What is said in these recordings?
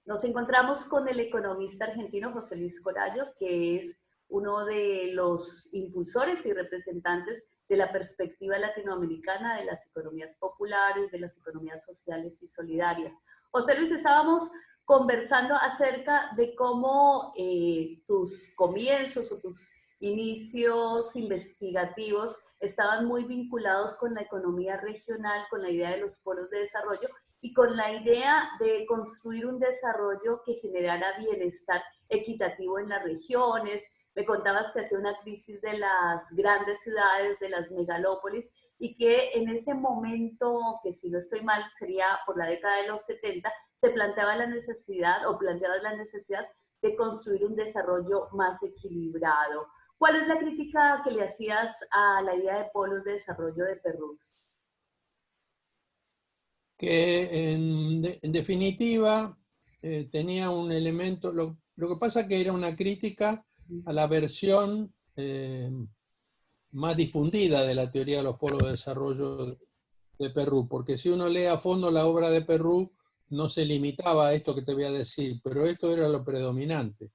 Nos encontramos con el economista argentino José Luis Corallo, que es uno de los impulsores y representantes de la perspectiva latinoamericana de las economías populares, de las economías sociales y solidarias. José Luis, estábamos conversando acerca de cómo tus comienzos o tus inicios investigativos estaban muy vinculados con la economía regional, con la idea de los polos de desarrollo y con la idea de construir un desarrollo que generara bienestar equitativo en las regiones. Me contabas que hacía una crisis de las grandes ciudades, de las megalópolis, y que en ese momento, que si no estoy mal, sería por la década de los 70, se planteaba la necesidad, o planteabas la necesidad de construir un desarrollo más equilibrado. ¿Cuál es la crítica que le hacías a la idea de polos de desarrollo de Perú? Que en definitiva tenía un elemento, lo que pasa que era una crítica a la versión más difundida de la teoría de los polos de desarrollo de Perú, porque si uno lee a fondo la obra de Perú, no se limitaba a esto que te voy a decir, pero esto era lo predominante.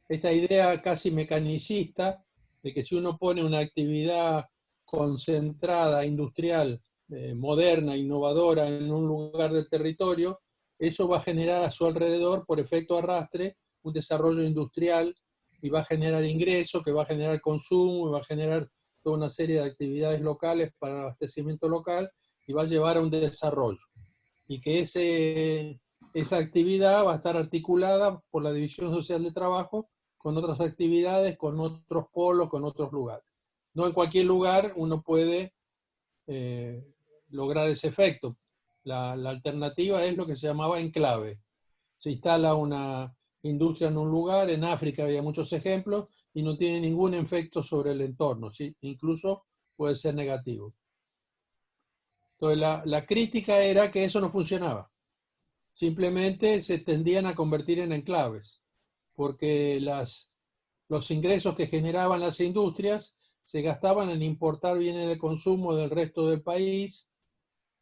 Esta idea casi mecanicista de que si uno pone una actividad concentrada, industrial, moderna, innovadora en un lugar del territorio, eso va a generar a su alrededor, por efecto arrastre, un desarrollo industrial y va a generar ingresos, que va a generar consumo, y va a generar toda una serie de actividades locales para el abastecimiento local y va a llevar a un desarrollo. Y que esa actividad va a estar articulada por la división social de trabajo con otras actividades, con otros polos, con otros lugares. No en cualquier lugar uno puede lograr ese efecto. La alternativa es lo que se llamaba enclave. Se instala una industria en un lugar, en África había muchos ejemplos, y no tiene ningún efecto sobre el entorno, ¿sí? Incluso puede ser negativo. Entonces la crítica era que eso no funcionaba. Simplemente se tendían a convertir en enclaves, porque los ingresos que generaban las industrias se gastaban en importar bienes de consumo del resto del país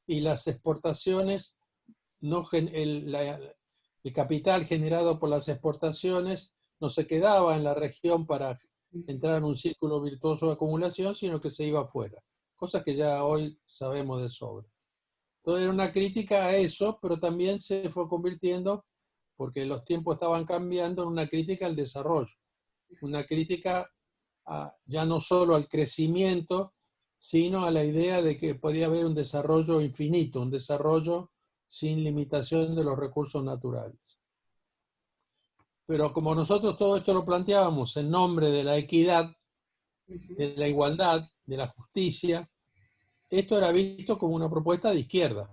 y las exportaciones, el capital generado por las exportaciones no se quedaba en la región para entrar en un círculo virtuoso de acumulación, sino que se iba afuera, cosa que ya hoy sabemos de sobra. Entonces era una crítica a eso, pero también se fue convirtiendo, porque los tiempos estaban cambiando, en una crítica al desarrollo, una crítica ya no solo al crecimiento, sino a la idea de que podía haber un desarrollo infinito, un desarrollo sin limitación de los recursos naturales. Pero como nosotros todo esto lo planteábamos en nombre de la equidad, de la igualdad, de la justicia, esto era visto como una propuesta de izquierda.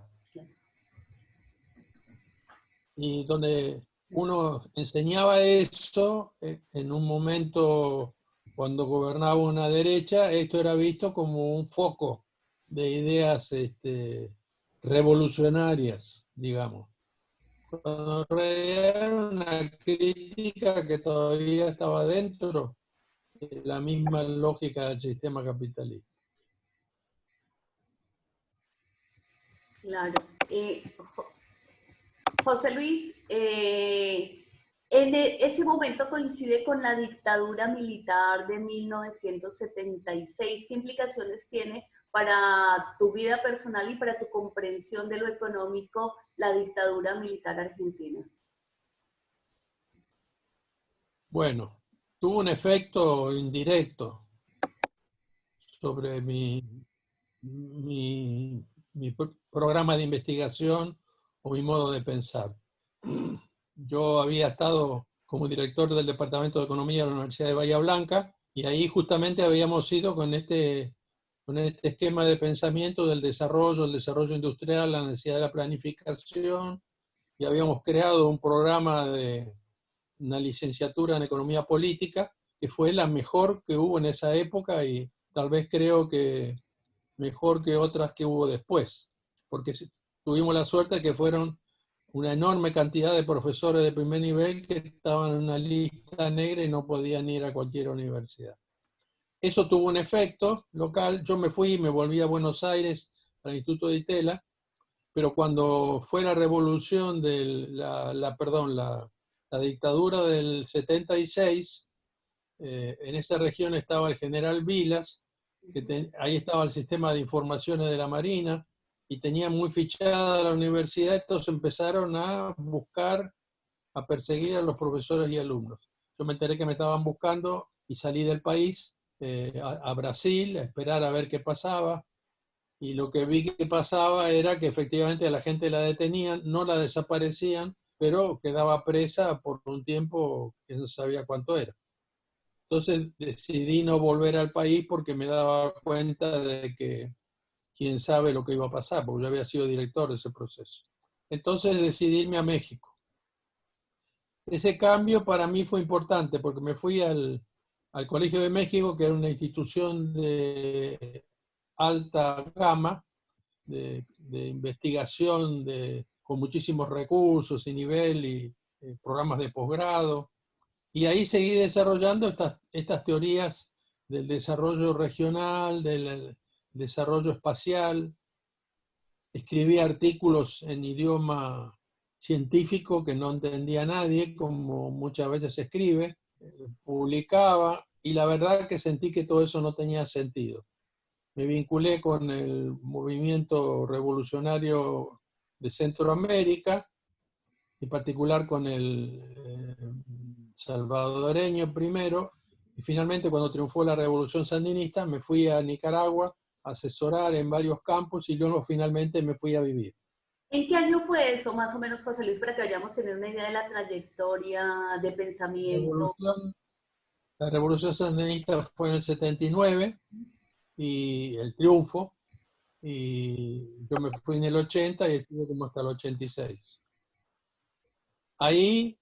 Y donde uno enseñaba eso en un momento cuando gobernaba una derecha, esto era visto como un foco de ideas revolucionarias, digamos. Cuando era una crítica que todavía estaba dentro de la misma lógica del sistema capitalista. Claro. José Luis, ese momento coincide con la dictadura militar de 1976. ¿Qué implicaciones tiene para tu vida personal y para tu comprensión de lo económico la dictadura militar argentina? Bueno, tuvo un efecto indirecto sobre mi programa de investigación o mi modo de pensar. Yo había estado como director del Departamento de Economía de la Universidad de Bahía Blanca y ahí justamente habíamos ido con este esquema de pensamiento del desarrollo, el desarrollo industrial, la necesidad de la planificación, y habíamos creado un programa de una licenciatura en Economía Política que fue la mejor que hubo en esa época y tal vez creo que mejor que otras que hubo después, porque tuvimos la suerte de que fueron una enorme cantidad de profesores de primer nivel que estaban en una lista negra y no podían ir a cualquier universidad. Eso tuvo un efecto local. Yo me fui y me volví a Buenos Aires, al Instituto de Itela, pero cuando fue la revolución, la dictadura del 76, en esa región estaba el general Vilas, ahí estaba el sistema de informaciones de la Marina, y tenía muy fichada la universidad, entonces empezaron a buscar, a perseguir a los profesores y alumnos. Yo me enteré que me estaban buscando y salí del país a Brasil a esperar a ver qué pasaba. Y lo que vi que pasaba era que efectivamente a la gente la detenían, no la desaparecían, pero quedaba presa por un tiempo que no sabía cuánto era. Entonces decidí no volver al país porque me daba cuenta de que quién sabe lo que iba a pasar, porque yo había sido director de ese proceso. Entonces decidí irme a México. Ese cambio para mí fue importante porque me fui al Colegio de México, que era una institución de alta gama, de investigación con muchísimos recursos y nivel y programas de posgrado. Y ahí seguí desarrollando estas teorías del desarrollo regional, del desarrollo espacial. Escribí artículos en idioma científico que no entendía nadie, como muchas veces se escribe, publicaba, y la verdad que sentí que todo eso no tenía sentido. Me vinculé con el movimiento revolucionario de Centroamérica, en particular con el salvadoreño primero, y finalmente cuando triunfó la revolución sandinista me fui a Nicaragua a asesorar en varios campos y luego finalmente me fui a vivir. ¿En qué año fue eso, más o menos, José Luis, para que vayamos a tener una idea de la trayectoria de La pensamiento? revolución, la revolución sandinista fue en el 79 y el triunfo, y yo me fui en el 80 y estuve como hasta el 86. Ahí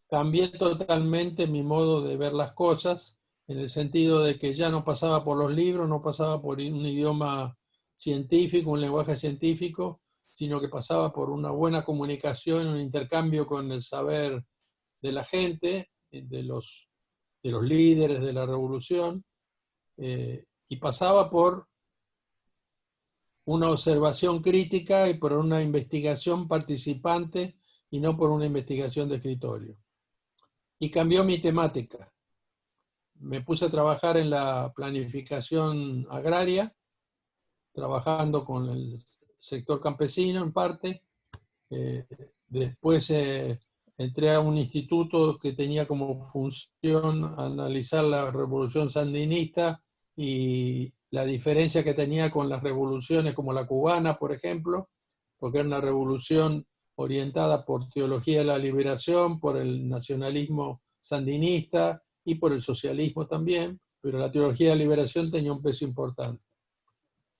cambié totalmente mi modo de ver las cosas, en el sentido de que ya no pasaba por los libros, no pasaba por un idioma científico, un lenguaje científico, sino que pasaba por una buena comunicación, un intercambio con el saber de la gente, de los líderes de la revolución, y pasaba por una observación crítica y por una investigación participante y no por una investigación de escritorio. Y cambió mi temática. Me puse a trabajar en la planificación agraria, trabajando con el sector campesino en parte. Después entré a un instituto que tenía como función analizar la revolución sandinista y la diferencia que tenía con las revoluciones como la cubana, por ejemplo, porque era una revolución orientada por teología de la liberación, por el nacionalismo sandinista y por el socialismo también, pero la teología de la liberación tenía un peso importante.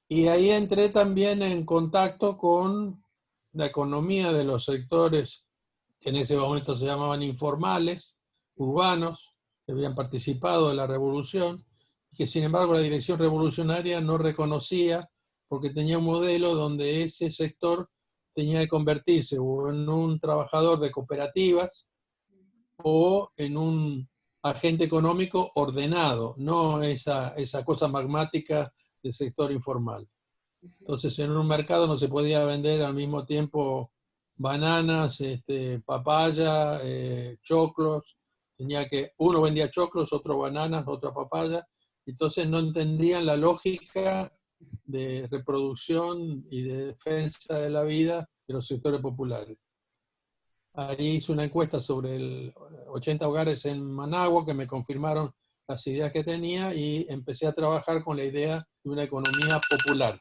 Y ahí entré también en contacto con la economía de los sectores que en ese momento se llamaban informales, urbanos, que habían participado de la revolución, y que sin embargo la dirección revolucionaria no reconocía porque tenía un modelo donde ese sector tenía que convertirse o en un trabajador de cooperativas o en un agente económico ordenado, no esa cosa magmática del sector informal. Entonces en un mercado no se podía vender al mismo tiempo bananas, papaya, choclos. Uno vendía choclos, otro bananas, otra papaya. Entonces no entendían la lógica de reproducción y de defensa de la vida de los sectores populares. Ahí hice una encuesta sobre 80 hogares en Managua que me confirmaron las ideas que tenía y empecé a trabajar con la idea de una economía popular.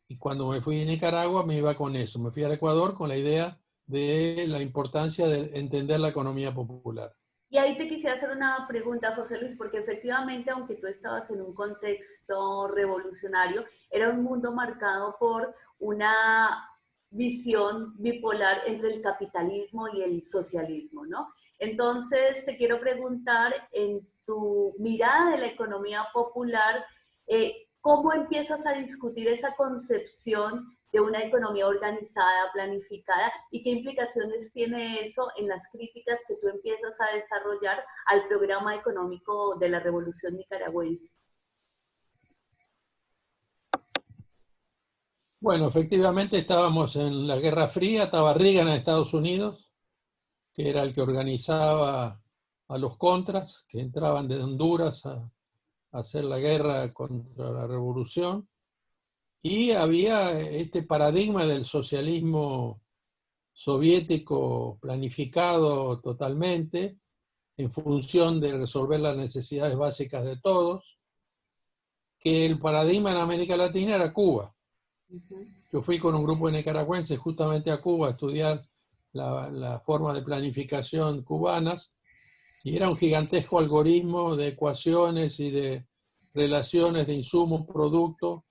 Y cuando me fui a Nicaragua me iba con eso. Me fui al Ecuador con la idea de la importancia de entender la economía popular. Y ahí te quisiera hacer una pregunta, José Luis, porque efectivamente, aunque tú estabas en un contexto revolucionario, era un mundo marcado por una visión bipolar entre el capitalismo y el socialismo, ¿no? Entonces, te quiero preguntar, en tu mirada de la economía popular, ¿cómo empiezas a discutir esa concepción de una economía organizada, planificada, y qué implicaciones tiene eso en las críticas que tú empiezas a desarrollar al programa económico de la Revolución Nicaragüense? Bueno, efectivamente estábamos en la Guerra Fría, estaba Reagan en Estados Unidos, que era el que organizaba a los contras, que entraban de Honduras a hacer la guerra contra la revolución, y había este paradigma del socialismo soviético planificado totalmente en función de resolver las necesidades básicas de todos, que el paradigma en América Latina era Cuba. Yo fui con un grupo de nicaragüenses justamente a Cuba a estudiar la forma de planificación cubanas, y era un gigantesco algoritmo de ecuaciones y de relaciones de insumo-producto,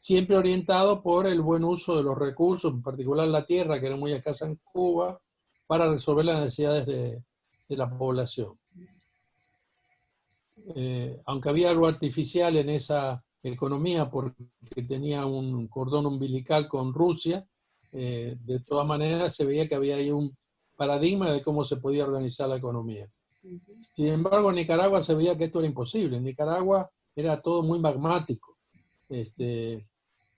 siempre orientado por el buen uso de los recursos, en particular la tierra, que era muy escasa en Cuba, para resolver las necesidades de la población. Aunque había algo artificial en esa economía porque tenía un cordón umbilical con Rusia, de todas maneras se veía que había ahí un paradigma de cómo se podía organizar la economía. Sin embargo, en Nicaragua se veía que esto era imposible. En Nicaragua era todo muy magmático.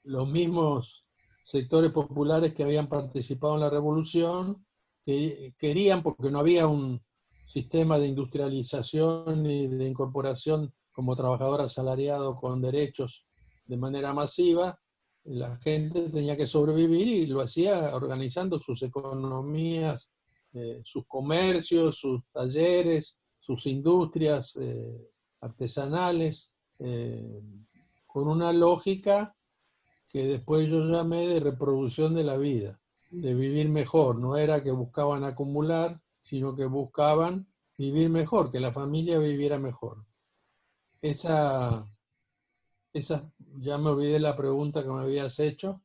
Los mismos sectores populares que habían participado en la revolución que querían, porque no había un sistema de industrialización y de incorporación como trabajador asalariado con derechos de manera masiva, la gente tenía que sobrevivir y lo hacía organizando sus economías, sus comercios, sus talleres, sus industrias artesanales, con una lógica que después yo llamé de reproducción de la vida, de vivir mejor. No era que buscaban acumular, sino que buscaban vivir mejor, que la familia viviera mejor. Esa, ya me olvidé la pregunta que me habías hecho.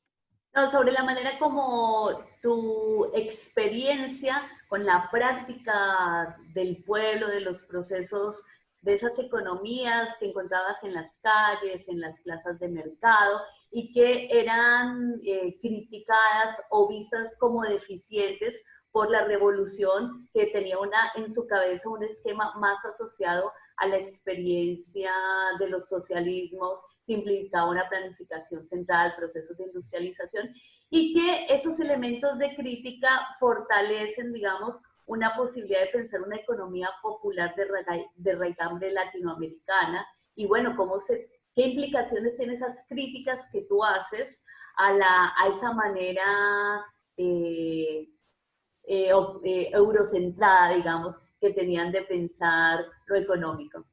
No, sobre la manera como tu experiencia con la práctica del pueblo, de los procesos, de esas economías que encontrabas en las calles, en las plazas de mercado, y que eran criticadas o vistas como deficientes por la revolución, que tenía en su cabeza un esquema más asociado a la experiencia de los socialismos, que implicaba una planificación central, procesos de industrialización, y que esos elementos de crítica fortalecen, digamos, una posibilidad de pensar una economía popular de raigambre latinoamericana. Y bueno, ¿qué implicaciones tienen esas críticas que tú haces a esa manera eurocentrada, digamos, que tenían de pensar lo económico?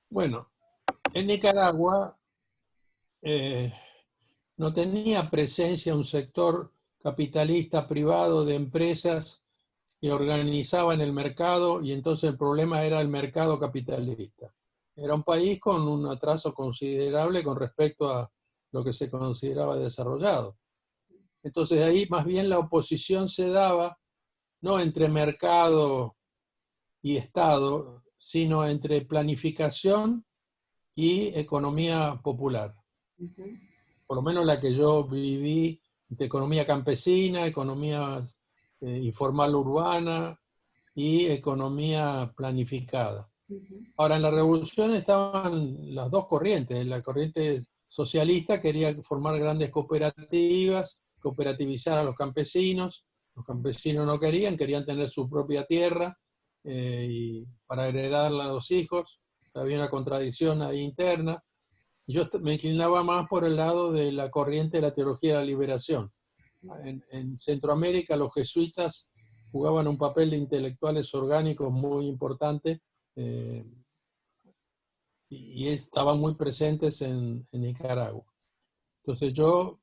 Bueno, en Nicaragua no tenía presencia un sector capitalista privado de empresas que organizaban el mercado, y entonces el problema era el mercado capitalista. Era un país con un atraso considerable con respecto a lo que se consideraba desarrollado. Entonces ahí más bien la oposición se daba no entre mercado y Estado, sino entre planificación y economía popular. Por lo menos la que yo viví, de economía campesina, economía informal urbana y economía planificada. Ahora, en la revolución estaban las dos corrientes. La corriente socialista quería formar grandes cooperativas, cooperativizar a los campesinos. Los campesinos no querían, querían tener su propia tierra y para heredarla a los hijos. Había una contradicción ahí interna. Yo me inclinaba más por el lado de la corriente de la teología de la liberación. En Centroamérica los jesuitas jugaban un papel de intelectuales orgánicos muy importante, eh, y estaban muy presentes en Nicaragua. Entonces yo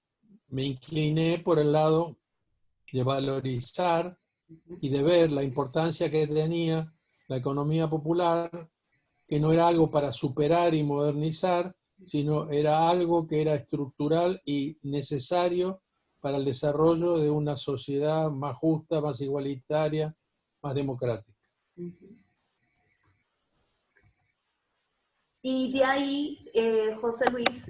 me incliné por el lado de valorizar y de ver la importancia que tenía la economía popular, que no era algo para superar y modernizar, sino era algo que era estructural y necesario para el desarrollo de una sociedad más justa, más igualitaria, más democrática. Y de ahí, José Luis,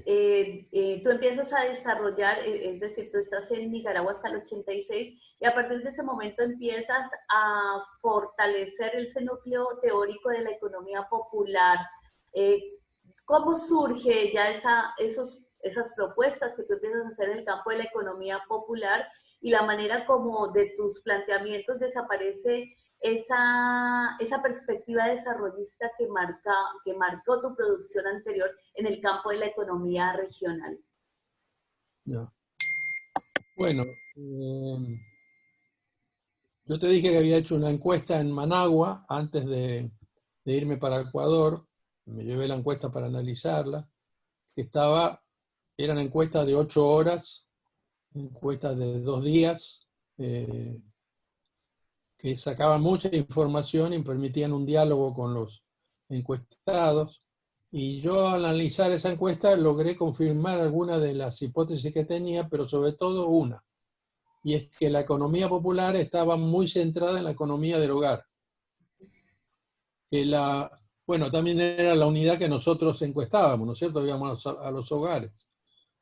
tú empiezas a desarrollar, es decir, tú estás en Nicaragua hasta el 86 y a partir de ese momento empiezas a fortalecer ese núcleo teórico de la economía popular. ¿Cómo surge ya esos esas propuestas que tú empiezas a hacer en el campo de la economía popular y la manera como de tus planteamientos desaparece esa perspectiva desarrollista que marcó tu producción anterior en el campo de la economía regional. Ya. Bueno, yo te dije que había hecho una encuesta en Managua antes de irme para Ecuador. Me llevé la encuesta para analizarla, que eran encuestas de 8 horas, encuestas de 2 días, que sacaban mucha información y permitían un diálogo con los encuestados. Y yo al analizar esa encuesta logré confirmar algunas de las hipótesis que tenía, pero sobre todo una, y es que la economía popular estaba muy centrada en la economía del hogar. Que bueno, también era la unidad que nosotros encuestábamos, ¿no es cierto? Íbamos a los hogares.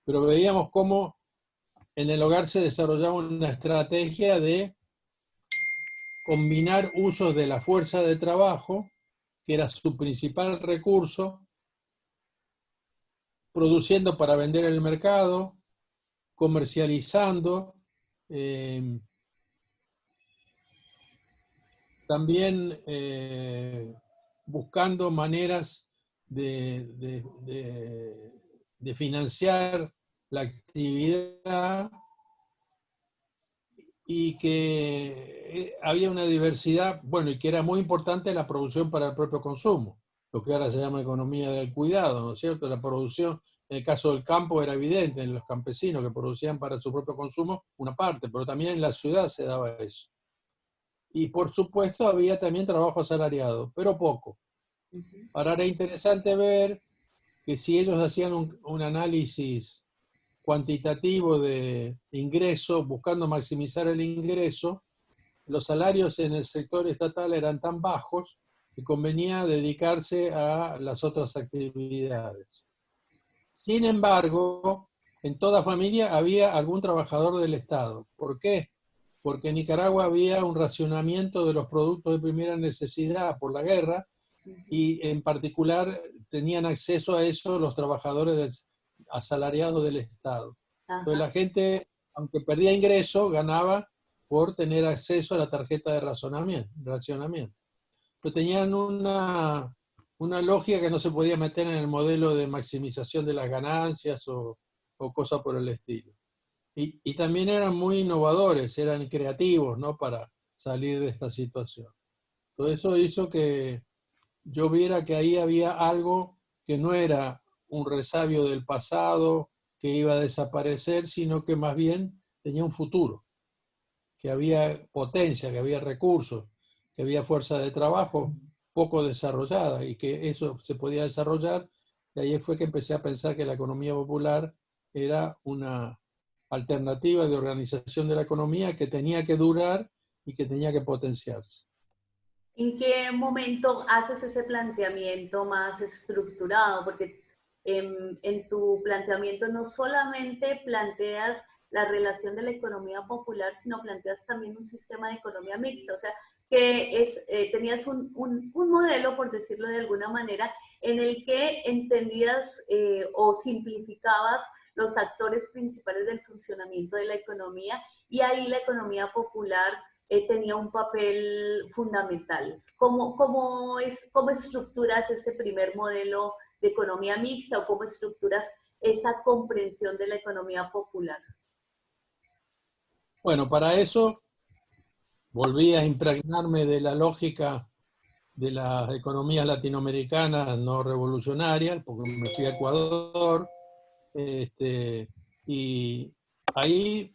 Pero veíamos cómo en el hogar se desarrollaba una estrategia de combinar usos de la fuerza de trabajo, que era su principal recurso, produciendo para vender en el mercado, comercializando, también buscando maneras de financiar la actividad, y que había una diversidad, bueno, y que era muy importante la producción para el propio consumo, lo que ahora se llama economía del cuidado, ¿no es cierto? La producción, en el caso del campo era evidente, en los campesinos que producían para su propio consumo, una parte, pero también en la ciudad se daba eso. Y por supuesto había también trabajo asalariado, pero poco. Ahora era interesante ver que si ellos hacían un análisis cuantitativo de ingreso, buscando maximizar el ingreso, los salarios en el sector estatal eran tan bajos que convenía dedicarse a las otras actividades. Sin embargo, en toda familia había algún trabajador del Estado. ¿Por qué? Porque en Nicaragua había un racionamiento de los productos de primera necesidad por la guerra, y en particular tenían acceso a eso los trabajadores asalariados del Estado. Entonces la gente, aunque perdía ingreso, ganaba por tener acceso a la tarjeta de racionamiento. Pero tenían una lógica que no se podía meter en el modelo de maximización de las ganancias o cosas por el estilo. Y también eran muy innovadores, eran creativos, ¿no?, para salir de esta situación. Todo eso hizo que yo viera que ahí había algo que no era un resabio del pasado que iba a desaparecer, sino que más bien tenía un futuro, que había potencia, que había recursos, que había fuerza de trabajo poco desarrollada y que eso se podía desarrollar. Y ahí fue que empecé a pensar que la economía popular era una alternativa de organización de la economía que tenía que durar y que tenía que potenciarse. ¿En qué momento haces ese planteamiento más estructurado? Porque en tu planteamiento no solamente planteas la relación de la economía popular, sino planteas también un sistema de economía mixta, o sea, que tenías un modelo, por decirlo de alguna manera, en el que entendías o simplificabas los actores principales del funcionamiento de la economía, y ahí la economía popular tenía un papel fundamental. ¿Cómo estructuras ese primer modelo de economía mixta o cómo estructuras esa comprensión de la economía popular? Bueno, para eso volví a impregnarme de la lógica de las economías latinoamericanas no revolucionarias, porque me fui a Ecuador, y ahí,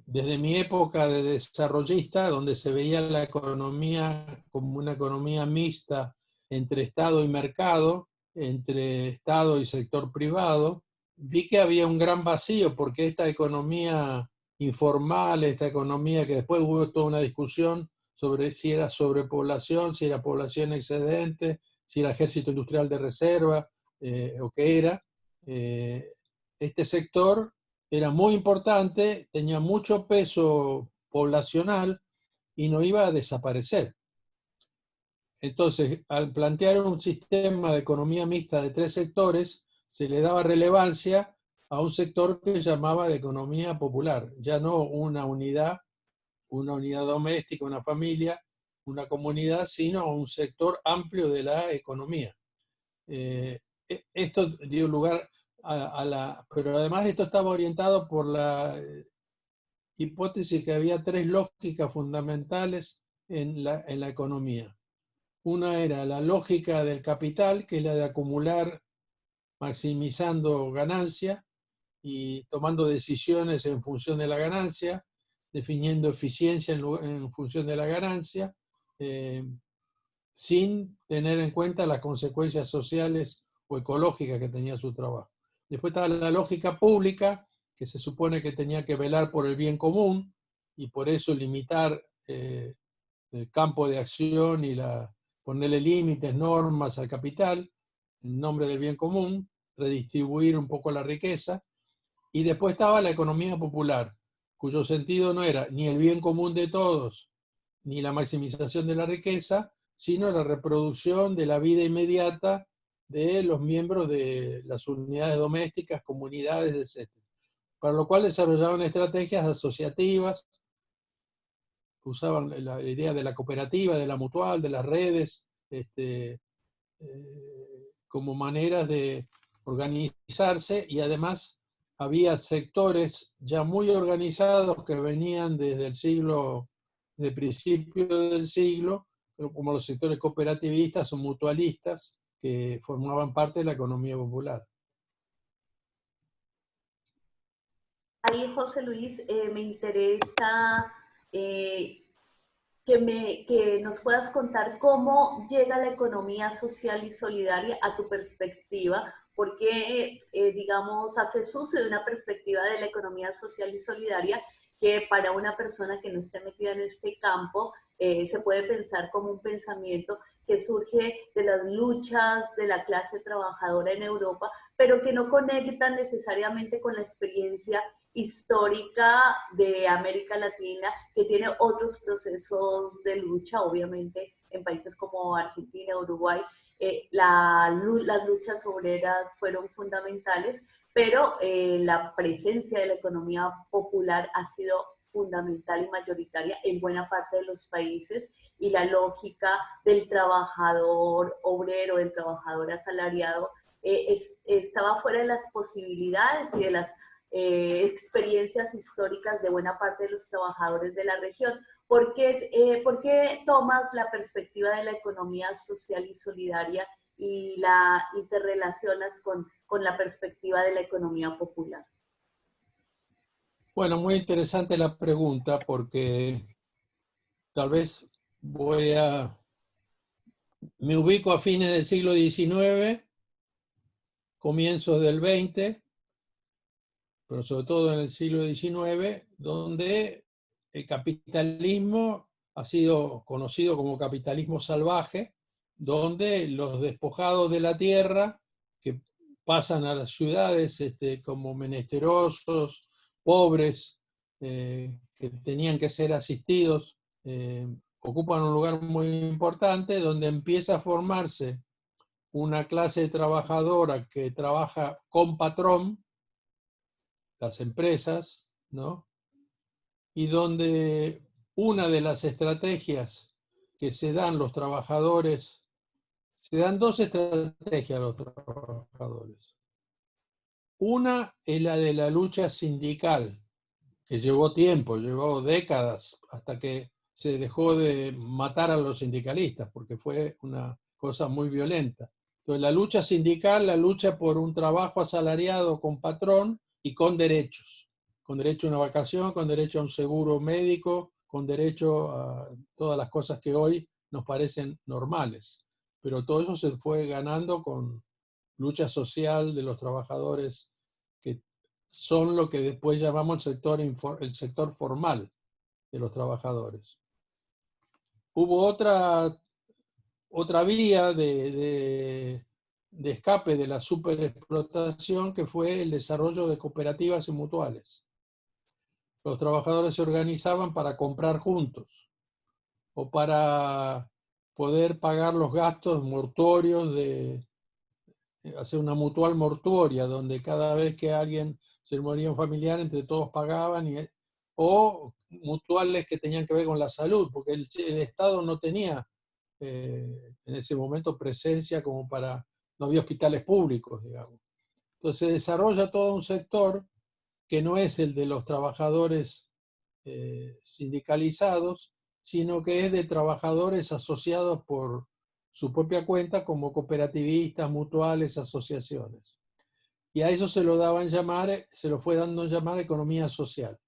desde mi época de desarrollista, donde se veía la economía como una economía mixta entre Estado y mercado, entre Estado y sector privado, vi que había un gran vacío, porque esta economía informal, esta economía que después hubo toda una discusión sobre si era sobrepoblación, si era población excedente, si era ejército industrial de reserva, o qué era. Este sector era muy importante, tenía mucho peso poblacional y no iba a desaparecer. Entonces, al plantear un sistema de economía mixta de 3 sectores, se le daba relevancia a un sector que se llamaba de economía popular, ya no una unidad doméstica, una familia, una comunidad, sino un sector amplio de la economía. Esto dio lugar pero además esto estaba orientado por la hipótesis que había tres lógicas fundamentales en la economía. Una era la lógica del capital, que es la de acumular maximizando ganancia y tomando decisiones en función de la ganancia, definiendo eficiencia en función de la ganancia, sin tener en cuenta las consecuencias sociales o ecológicas que tenía su trabajo. Después estaba la lógica pública, que se supone que tenía que velar por el bien común y por eso limitar el campo de acción y ponerle límites, normas al capital en nombre del bien común, redistribuir un poco la riqueza. Y después estaba la economía popular, cuyo sentido no era ni el bien común de todos, ni la maximización de la riqueza, sino la reproducción de la vida inmediata de los miembros de las unidades domésticas, comunidades, etc. Para lo cual desarrollaban estrategias asociativas, usaban la idea de la cooperativa, de la mutual, de las redes, como maneras de organizarse, y además había sectores ya muy organizados que venían desde el principio del siglo, como los sectores cooperativistas o mutualistas, que formaban parte de la economía popular. Ahí, José Luis, me interesa que nos puedas contar cómo llega la economía social y solidaria a tu perspectiva, porque, digamos, haces uso de una perspectiva de la economía social y solidaria que para una persona que no esté metida en este campo se puede pensar como un pensamiento que surge de las luchas de la clase trabajadora en Europa, pero que no conecta necesariamente con la experiencia histórica de América Latina, que tiene otros procesos de lucha, obviamente en países como Argentina, Uruguay, las luchas obreras fueron fundamentales, pero la presencia de la economía popular ha sido fundamental y mayoritaria en buena parte de los países, y la lógica del trabajador obrero, del trabajador asalariado, estaba fuera de las posibilidades y de las experiencias históricas de buena parte de los trabajadores de la región. ¿Por qué tomas la perspectiva de la economía social y solidaria y la interrelacionas con la perspectiva de la economía popular? Bueno, muy interesante la pregunta, porque tal vez me ubico a fines del siglo XIX, comienzos del XX, pero sobre todo en el siglo XIX, donde el capitalismo ha sido conocido como capitalismo salvaje, donde los despojados de la tierra, que pasan a las ciudades como menesterosos, pobres, que tenían que ser asistidos, ocupan un lugar muy importante, donde empieza a formarse una clase trabajadora que trabaja con patrón, las empresas, ¿no? Y donde una de las estrategias que se dan los trabajadores, se dan dos estrategias a los trabajadores. Una es la de la lucha sindical, que llevó tiempo, llevó décadas, hasta que se dejó de matar a los sindicalistas, porque fue una cosa muy violenta. Entonces, la lucha sindical, la lucha por un trabajo asalariado con patrón y con derechos a una vacación, con derecho a un seguro médico, con derecho a todas las cosas que hoy nos parecen normales. Pero todo eso se fue ganando con lucha social de los trabajadores, que son lo que después llamamos el sector formal de los trabajadores. Hubo otra vía de escape de la superexplotación, que fue el desarrollo de cooperativas y mutuales. Los trabajadores se organizaban para comprar juntos o para poder pagar los gastos mortuorios de hacer una mutual mortuoria, donde cada vez que alguien se moría un familiar, entre todos pagaban, o mutuales que tenían que ver con la salud, porque el Estado no tenía en ese momento presencia como para, no había hospitales públicos, digamos. Entonces se desarrolla todo un sector que no es el de los trabajadores sindicalizados, sino que es de trabajadores asociados por su propia cuenta como cooperativistas, mutuales, asociaciones. Y a eso se lo daban llamar, se lo fue dando llamar economía social.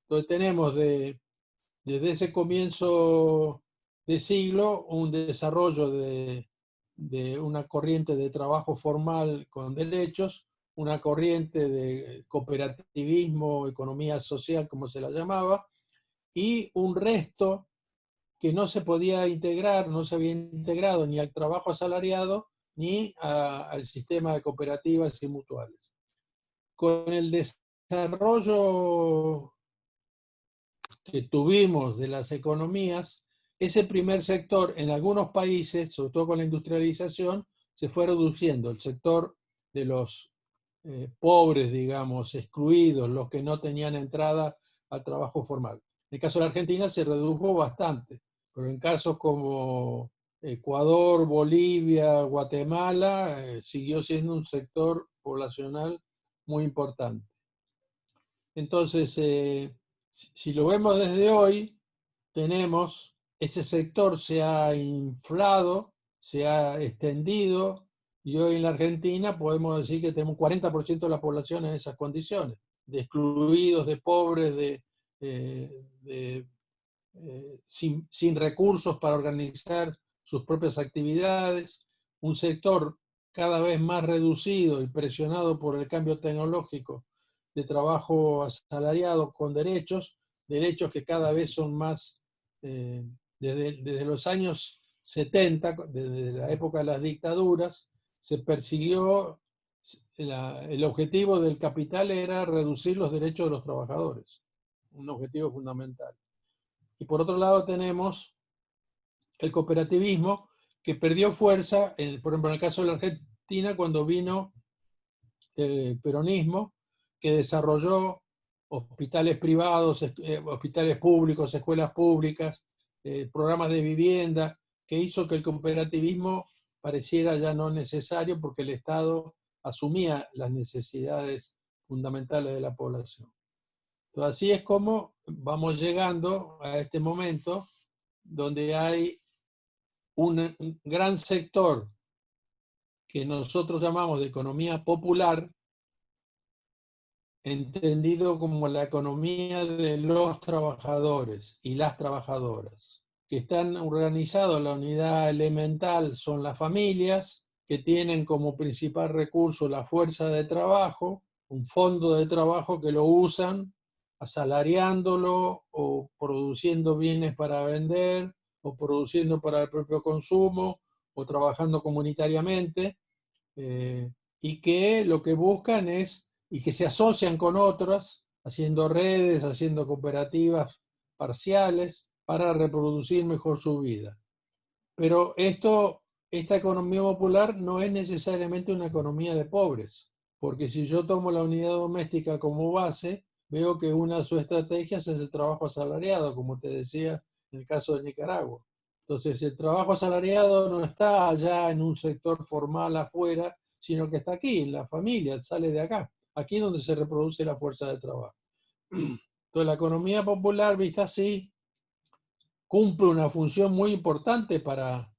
Entonces tenemos desde ese comienzo de siglo un desarrollo de una corriente de trabajo formal con derechos, una corriente de cooperativismo, economía social, como se la llamaba, y un resto que no se podía integrar, no se había integrado ni al trabajo asalariado ni al sistema de cooperativas y mutuales. Con el desarrollo que tuvimos de las economías, ese primer sector en algunos países, sobre todo con la industrialización, se fue reduciendo. El sector de los pobres, digamos, excluidos, los que no tenían entrada al trabajo formal. En el caso de la Argentina se redujo bastante, pero en casos como Ecuador, Bolivia, Guatemala, siguió siendo un sector poblacional muy importante. Entonces, si lo vemos desde hoy, tenemos, ese sector se ha inflado, se ha extendido, y hoy en la Argentina podemos decir que tenemos 40% de la población en esas condiciones, de excluidos, de pobres, sin recursos para organizar sus propias actividades, un sector cada vez más reducido y presionado por el cambio tecnológico de trabajo asalariado con derechos que cada vez son más, desde los años 70, desde la época de las dictaduras, se persiguió, el objetivo del capital era reducir los derechos de los trabajadores, un objetivo fundamental. Y por otro lado tenemos el cooperativismo, que perdió fuerza, por ejemplo, en el caso de la Argentina, cuando vino el peronismo, que desarrolló hospitales privados, hospitales públicos, escuelas públicas, programas de vivienda, que hizo que el cooperativismo pareciera ya no necesario porque el Estado asumía las necesidades fundamentales de la población. Entonces, así es como vamos llegando a este momento donde hay un gran sector que nosotros llamamos de economía popular, entendido como la economía de los trabajadores y las trabajadoras, que están organizados, la unidad elemental son las familias, que tienen como principal recurso la fuerza de trabajo, un fondo de trabajo que lo usan asalariándolo o produciendo bienes para vender o produciendo para el propio consumo o trabajando comunitariamente, y que lo que buscan es, y que se asocian con otras, haciendo redes, haciendo cooperativas parciales para reproducir mejor su vida. Pero esta economía popular no es necesariamente una economía de pobres, porque si yo tomo la unidad doméstica como base, veo que una de sus estrategias es el trabajo asalariado, como te decía en el caso de Nicaragua. Entonces, el trabajo asalariado no está allá en un sector formal afuera, sino que está aquí, en la familia, sale de acá. Aquí es donde se reproduce la fuerza de trabajo. Entonces, la economía popular, vista así, cumple una función muy importante para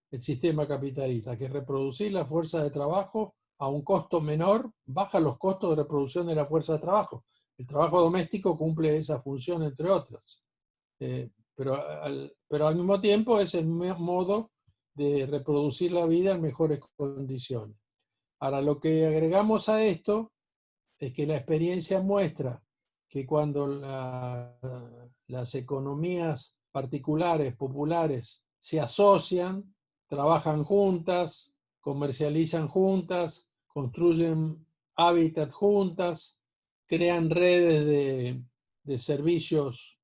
el sistema capitalista, que es reproducir la fuerza de trabajo a un costo menor, baja los costos de reproducción de la fuerza de trabajo. El trabajo doméstico cumple esa función, entre otras. Pero al mismo tiempo es el modo de reproducir la vida en mejores condiciones. Ahora, lo que agregamos a esto es que la experiencia muestra que cuando las economías particulares, populares, se asocian, trabajan juntas, comercializan juntas, construyen hábitat juntas, crean redes de servicios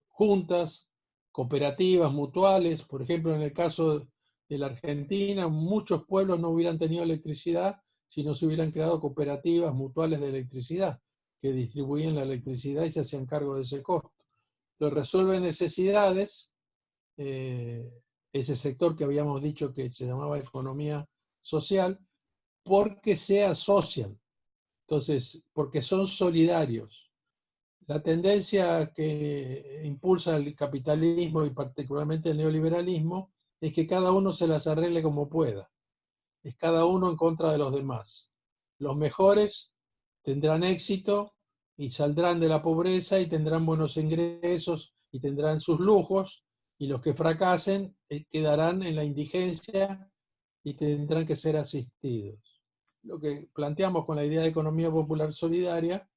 juntas, cooperativas, mutuales. Por ejemplo, en el caso de la Argentina, muchos pueblos no hubieran tenido electricidad si no se hubieran creado cooperativas mutuales de electricidad, que distribuían la electricidad y se hacían cargo de ese costo. Entonces resuelve necesidades, ese sector que habíamos dicho que se llamaba economía social, porque sea social. Entonces, porque son solidarios. La tendencia que impulsa el capitalismo y particularmente el neoliberalismo es que cada uno se las arregle como pueda. Es cada uno en contra de los demás. Los mejores tendrán éxito y saldrán de la pobreza y tendrán buenos ingresos y tendrán sus lujos, y los que fracasen quedarán en la indigencia y tendrán que ser asistidos. Lo que planteamos con la idea de economía popular solidaria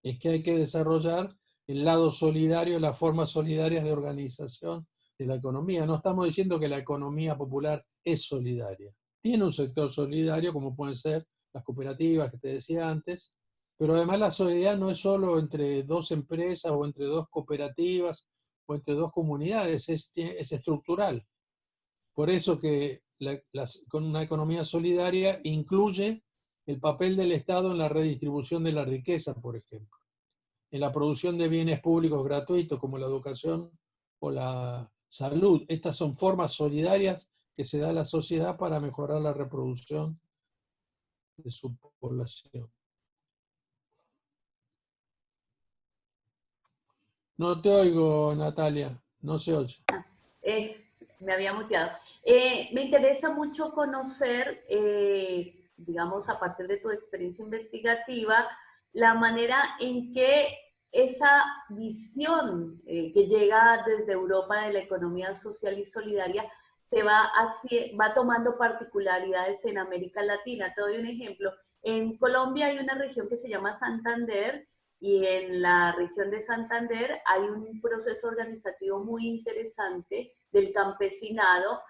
es que hay que desarrollar el lado solidario, las formas solidarias de organización de la economía. No estamos diciendo que la economía popular es solidaria. Tiene un sector solidario, como pueden ser las cooperativas que te decía antes, pero además la solidaridad no es solo entre dos empresas o entre dos cooperativas o entre dos comunidades, es estructural. Por eso que con una economía solidaria incluye el papel del Estado en la redistribución de la riqueza, por ejemplo, en la producción de bienes públicos gratuitos como la educación o la salud. Estas son formas solidarias que se da a la sociedad para mejorar la reproducción de su población. No te oigo, Natalia, no se oye. Eh, Me había muteado. Me interesa mucho conocer, digamos, a partir de tu experiencia investigativa, la manera en que esa visión que llega desde Europa de la economía social y solidaria va tomando particularidades en América Latina. Te doy un ejemplo. En Colombia hay una región que se llama Santander, y en la región de Santander hay un proceso organizativo muy interesante del campesinado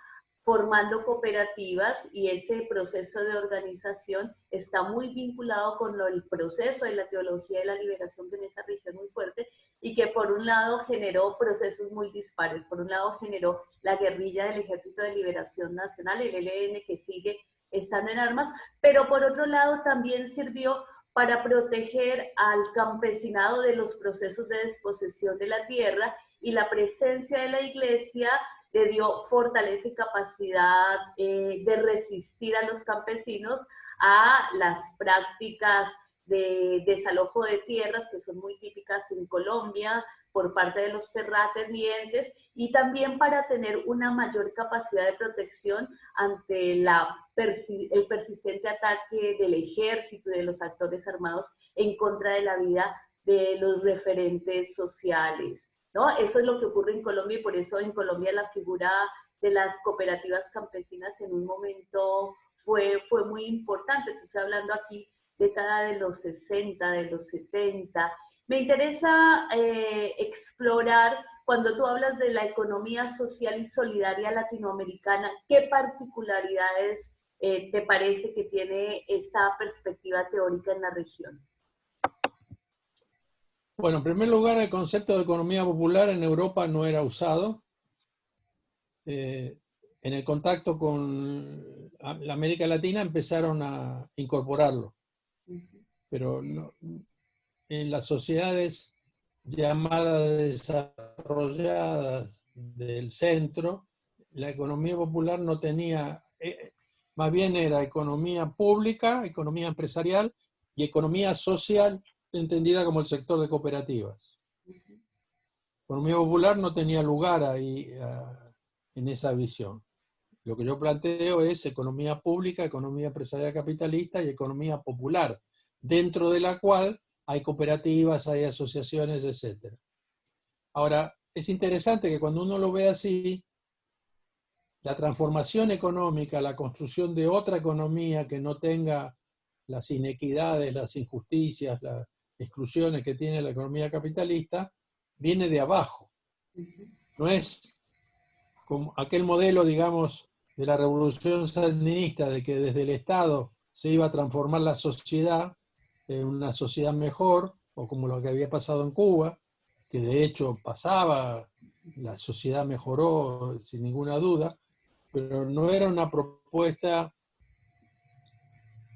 formando cooperativas, y ese proceso de organización está muy vinculado con el proceso de la teología de la liberación, que en esa región muy fuerte, y que por un lado generó procesos muy dispares. Por un lado generó la guerrilla del Ejército de Liberación Nacional, el ELN, que sigue estando en armas, pero por otro lado también sirvió para proteger al campesinado de los procesos de desposesión de la tierra, y la presencia de la iglesia le dio fortaleza y capacidad de resistir a los campesinos a las prácticas de desalojo de tierras que son muy típicas en Colombia por parte de los terratenientes, y también para tener una mayor capacidad de protección ante el persistente ataque del ejército y de los actores armados en contra de la vida de los referentes sociales, ¿no? Eso es lo que ocurre en Colombia, y por eso en Colombia la figura de las cooperativas campesinas en un momento fue muy importante. Estoy hablando aquí década de los 60, de los 70. Me interesa explorar, cuando tú hablas de la economía social y solidaria latinoamericana, ¿qué particularidades te parece que tiene esta perspectiva teórica en la región? Bueno, en primer lugar, el concepto de economía popular en Europa no era usado. En el contacto con la América Latina empezaron a incorporarlo, pero no, en las sociedades llamadas desarrolladas del centro, la economía popular no tenía, más bien era economía pública, economía empresarial y economía social, entendida como el sector de cooperativas. Economía popular no tenía lugar ahí en esa visión. Lo que yo planteo es economía pública, economía empresarial capitalista y economía popular, dentro de la cual hay cooperativas, hay asociaciones, etc. Ahora, es interesante que cuando uno lo ve así, la transformación económica, la construcción de otra economía que no tenga las inequidades, las injusticias, las exclusiones que tiene la economía capitalista, viene de abajo. No es como aquel modelo, digamos, de la revolución sandinista, de que desde el Estado se iba a transformar la sociedad en una sociedad mejor, o como lo que había pasado en Cuba, que de hecho pasaba, la sociedad mejoró sin ninguna duda, pero no era una propuesta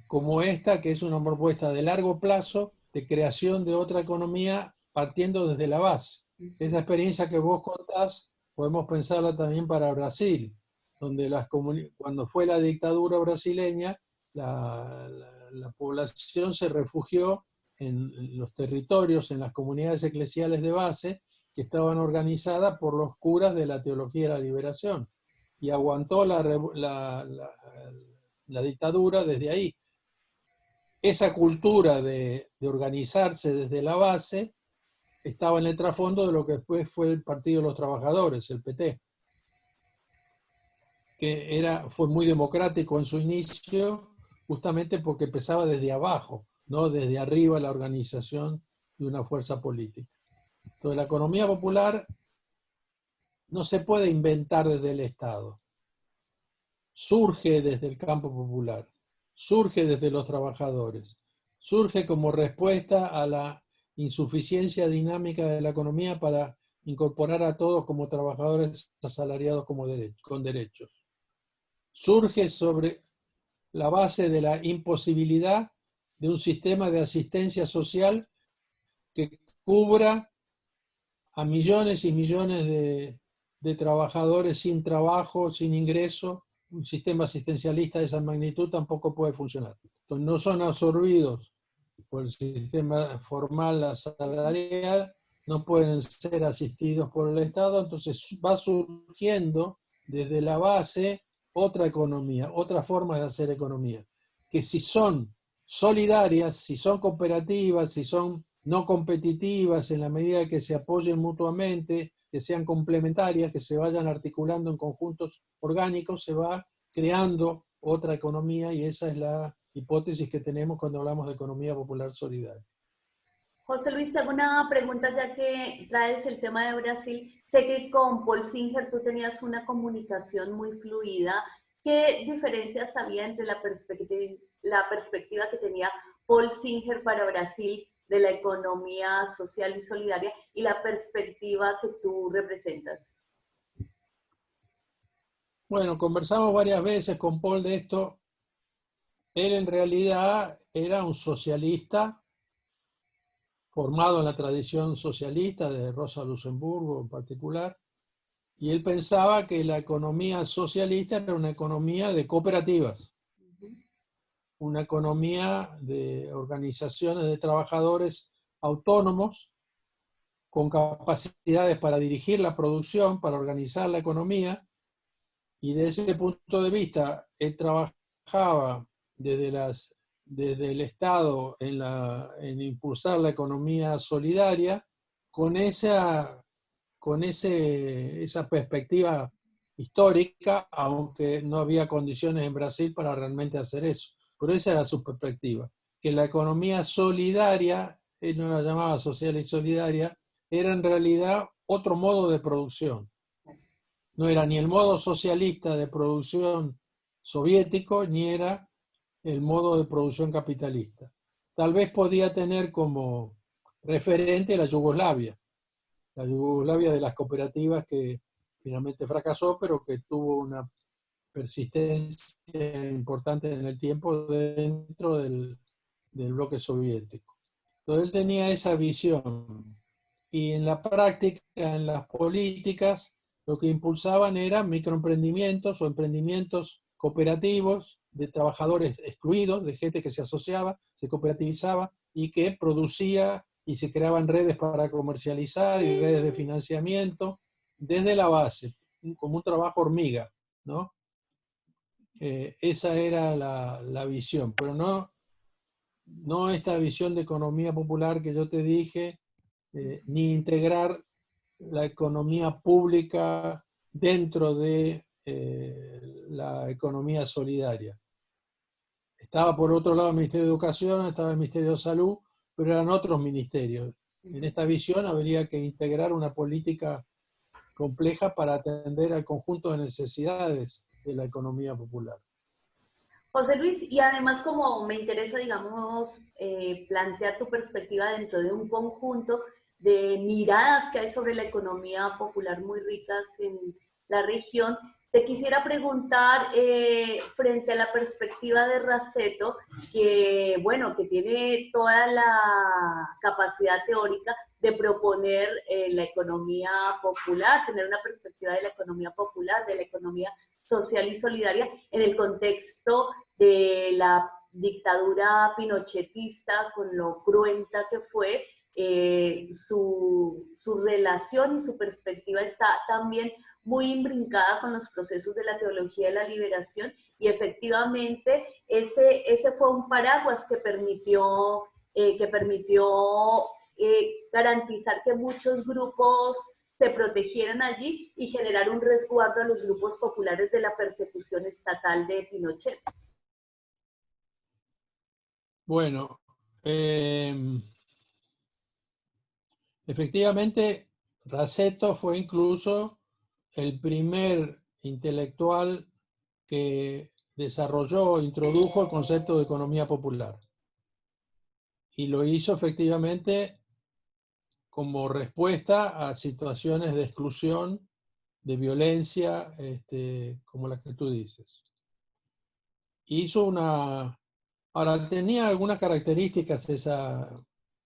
como esta, que es una propuesta de largo plazo de creación de otra economía partiendo desde la base. Esa experiencia que vos contás, podemos pensarla también para Brasil, donde cuando fue la dictadura brasileña, la población se refugió en los territorios, en las comunidades eclesiales de base, que estaban organizadas por los curas de la teología de la liberación, y aguantó la dictadura desde ahí. Esa cultura de organizarse desde la base estaba en el trasfondo de lo que después fue el Partido de los Trabajadores, el PT, que fue muy democrático en su inicio, justamente porque empezaba desde abajo, no desde arriba la organización de una fuerza política. Entonces, la economía popular no se puede inventar desde el Estado. Surge desde el campo popular, surge desde los trabajadores, surge como respuesta a la insuficiencia dinámica de la economía para incorporar a todos como trabajadores asalariados con derechos. Surge sobre la base de la imposibilidad de un sistema de asistencia social que cubra a millones y millones de trabajadores sin trabajo, sin ingreso. Un sistema asistencialista de esa magnitud tampoco puede funcionar. Entonces no son absorbidos por el sistema formal asalarial, no pueden ser asistidos por el Estado, entonces va surgiendo desde la base otra economía, otra forma de hacer economía, que si son solidarias, si son cooperativas, si son no competitivas en la medida que se apoyen mutuamente, que sean complementarias, que se vayan articulando en conjuntos orgánicos, se va creando otra economía, y esa es la hipótesis que tenemos cuando hablamos de economía popular solidaria. José Luis, te hago una pregunta ya que traes el tema de Brasil. Sé que con Paul Singer tú tenías una comunicación muy fluida. ¿Qué diferencias había entre la perspectiva que tenía Paul Singer para Brasil de la economía social y solidaria y la perspectiva que tú representas? Bueno, conversamos varias veces con Paul de esto. Él en realidad era un socialista formado en la tradición socialista de Rosa Luxemburgo en particular, y él pensaba que la economía socialista era una economía de cooperativas, una economía de organizaciones de trabajadores autónomos con capacidades para dirigir la producción, para organizar la economía, y desde ese punto de vista él trabajaba desde el Estado en impulsar la economía solidaria con esa perspectiva histórica, aunque no había condiciones en Brasil para realmente hacer eso. Pero esa era su perspectiva, que la economía solidaria, él no la llamaba social y solidaria, era en realidad otro modo de producción. No era ni el modo socialista de producción soviético, ni era el modo de producción capitalista. Tal vez podía tener como referente la Yugoslavia de las cooperativas, que finalmente fracasó, pero que tuvo una persistencia importante en el tiempo dentro del bloque soviético. Entonces él tenía esa visión, y en la práctica, en las políticas, lo que impulsaban eran microemprendimientos o emprendimientos cooperativos de trabajadores excluidos, de gente que se asociaba, se cooperativizaba y que producía, y se creaban redes para comercializar y redes de financiamiento desde la base, como un trabajo hormiga, ¿no? Esa era la visión, pero no esta visión de economía popular que yo te dije, ni integrar la economía pública dentro de la economía solidaria. Estaba por otro lado el Ministerio de Educación, estaba el Ministerio de Salud, pero eran otros ministerios. En esta visión habría que integrar una política compleja para atender al conjunto de necesidades de la economía popular. José Luis, y además como me interesa, digamos, plantear tu perspectiva dentro de un conjunto de miradas que hay sobre la economía popular muy ricas en la región, Te quisiera preguntar, frente a la perspectiva de Raceto, que, bueno, que tiene toda la capacidad teórica de proponer la economía popular, tener una perspectiva de la economía popular, de la economía social y solidaria, en el contexto de la dictadura pinochetista, con lo cruenta que fue, su relación y su perspectiva está también muy imbrincada con los procesos de la teología de la liberación, y efectivamente ese fue un paraguas que permitió garantizar que muchos grupos se protegieran allí y generar un resguardo a los grupos populares de la persecución estatal de Pinochet. Bueno, efectivamente, Raceto fue incluso el primer intelectual que desarrolló, introdujo el concepto de economía popular. Y lo hizo efectivamente como respuesta a situaciones de exclusión, de violencia, como la que tú dices. Hizo una... Ahora, tenía algunas características esa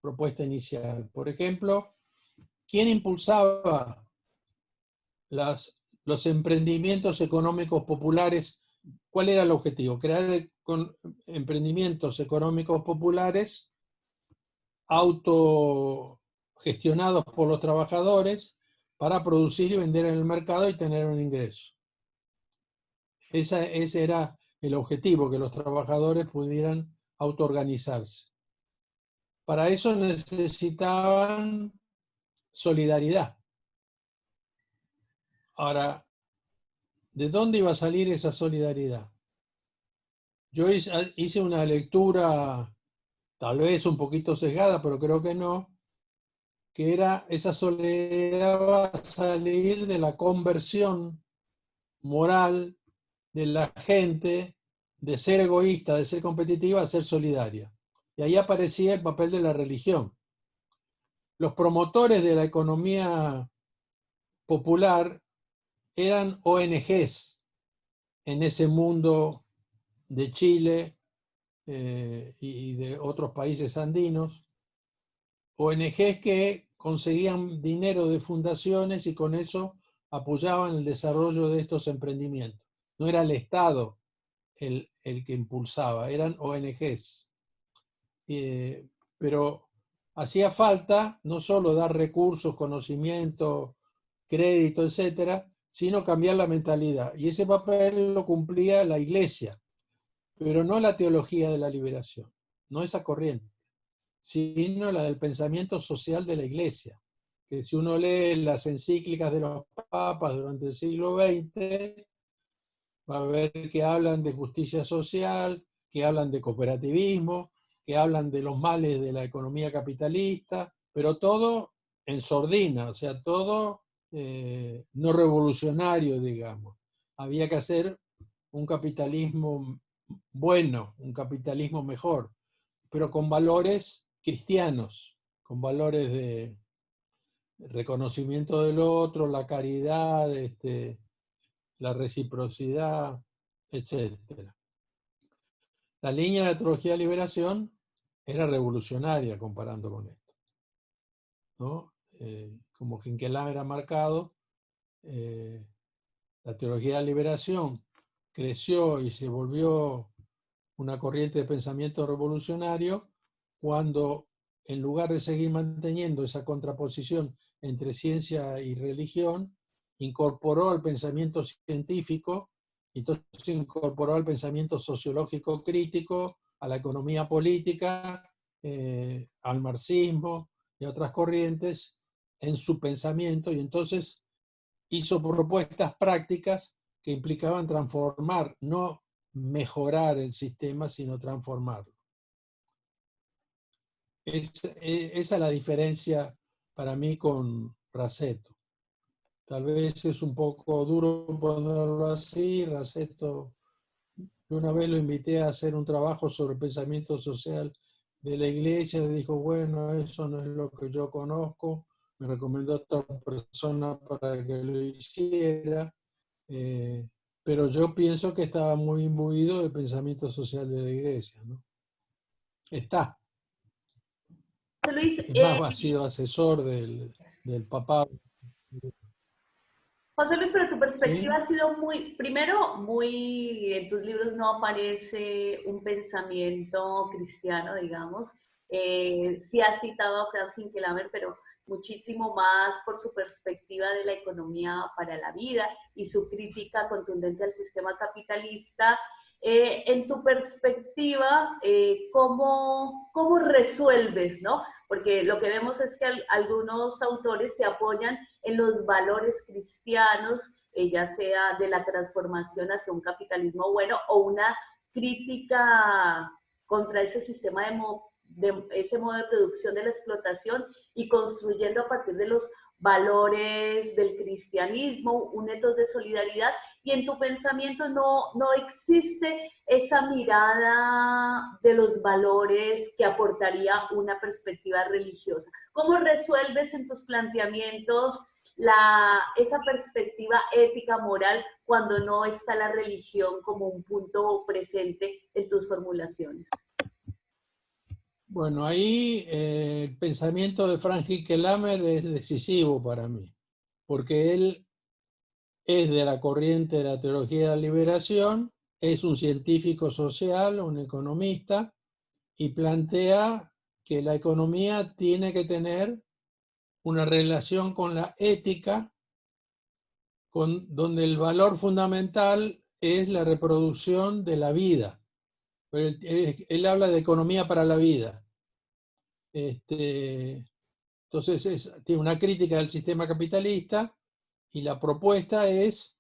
propuesta inicial. Por ejemplo, ¿quién impulsaba los emprendimientos económicos populares? ¿Cuál era el objetivo? Crear emprendimientos económicos populares autogestionados por los trabajadores para producir y vender en el mercado y tener un ingreso. Ese era el objetivo, que los trabajadores pudieran autoorganizarse. Para eso necesitaban solidaridad. Ahora, ¿de dónde iba a salir esa solidaridad? Yo hice una lectura, tal vez un poquito sesgada, pero creo que no, que era esa solidaridad va a salir de la conversión moral de la gente de ser egoísta, de ser competitiva, a ser solidaria. Y ahí aparecía el papel de la religión. Los promotores de la economía popular eran ONGs en ese mundo de Chile y de otros países andinos, ONGs que conseguían dinero de fundaciones y con eso apoyaban el desarrollo de estos emprendimientos. No era el Estado el que impulsaba, eran ONGs. Pero hacía falta no solo dar recursos, conocimiento, crédito, etcétera, sino cambiar la mentalidad. Y ese papel lo cumplía la Iglesia, pero no la teología de la liberación, no esa corriente, sino la del pensamiento social de la Iglesia. Que si uno lee las encíclicas de los papas durante el siglo XX, va a ver que hablan de justicia social, que hablan de cooperativismo, que hablan de los males de la economía capitalista, pero todo en sordina, o sea, todo no revolucionario, digamos. Había que hacer un capitalismo bueno, un capitalismo mejor, pero con valores cristianos, con valores de reconocimiento del otro, la caridad, la reciprocidad, etc. La línea de la teología de liberación era revolucionaria comparando con esto, ¿no? Como Quinquelán era marcado, la teología de la liberación creció y se volvió una corriente de pensamiento revolucionario cuando, en lugar de seguir manteniendo esa contraposición entre ciencia y religión, incorporó al pensamiento científico, entonces incorporó al pensamiento sociológico crítico, a la economía política, al marxismo y a otras corrientes en su pensamiento, y entonces hizo propuestas prácticas que implicaban transformar, no mejorar el sistema, sino transformarlo. Esa es la diferencia para mí con Raceto. Tal vez es un poco duro ponerlo así. Raceto, yo una vez lo invité a hacer un trabajo sobre el pensamiento social de la Iglesia, y dijo, bueno, eso no es lo que yo conozco, me recomendó a otra persona para que lo hiciera. pero yo pienso que estaba muy imbuido del pensamiento social de la Iglesia, ¿no? Está. José Luis, Es más, ha sido asesor del papá. José Luis, pero tu perspectiva ¿Sí? ha sido muy, primero, muy, en tus libros no aparece un pensamiento cristiano, digamos. Sí has citado a Franz Hinkelhammer, pero muchísimo más por su perspectiva de la economía para la vida y su crítica contundente al sistema capitalista. En tu perspectiva, ¿cómo resuelves, no? Porque lo que vemos es que algunos autores se apoyan en los valores cristianos, ya sea de la transformación hacia un capitalismo bueno o una crítica contra ese sistema de ese modo de producción de la explotación y construyendo a partir de los valores del cristianismo, un ethos de solidaridad, y en tu pensamiento no existe esa mirada de los valores que aportaría una perspectiva religiosa. ¿Cómo resuelves en tus planteamientos esa perspectiva ética, moral, cuando no está la religión como un punto presente en tus formulaciones? Bueno, ahí el pensamiento de Frank Hinkelhammer es decisivo para mí, porque él es de la corriente de la teología de la liberación, es un científico social, un economista, y plantea que la economía tiene que tener una relación con la ética, donde el valor fundamental es la reproducción de la vida. Él habla de economía para la vida. Entonces tiene una crítica del sistema capitalista y la propuesta es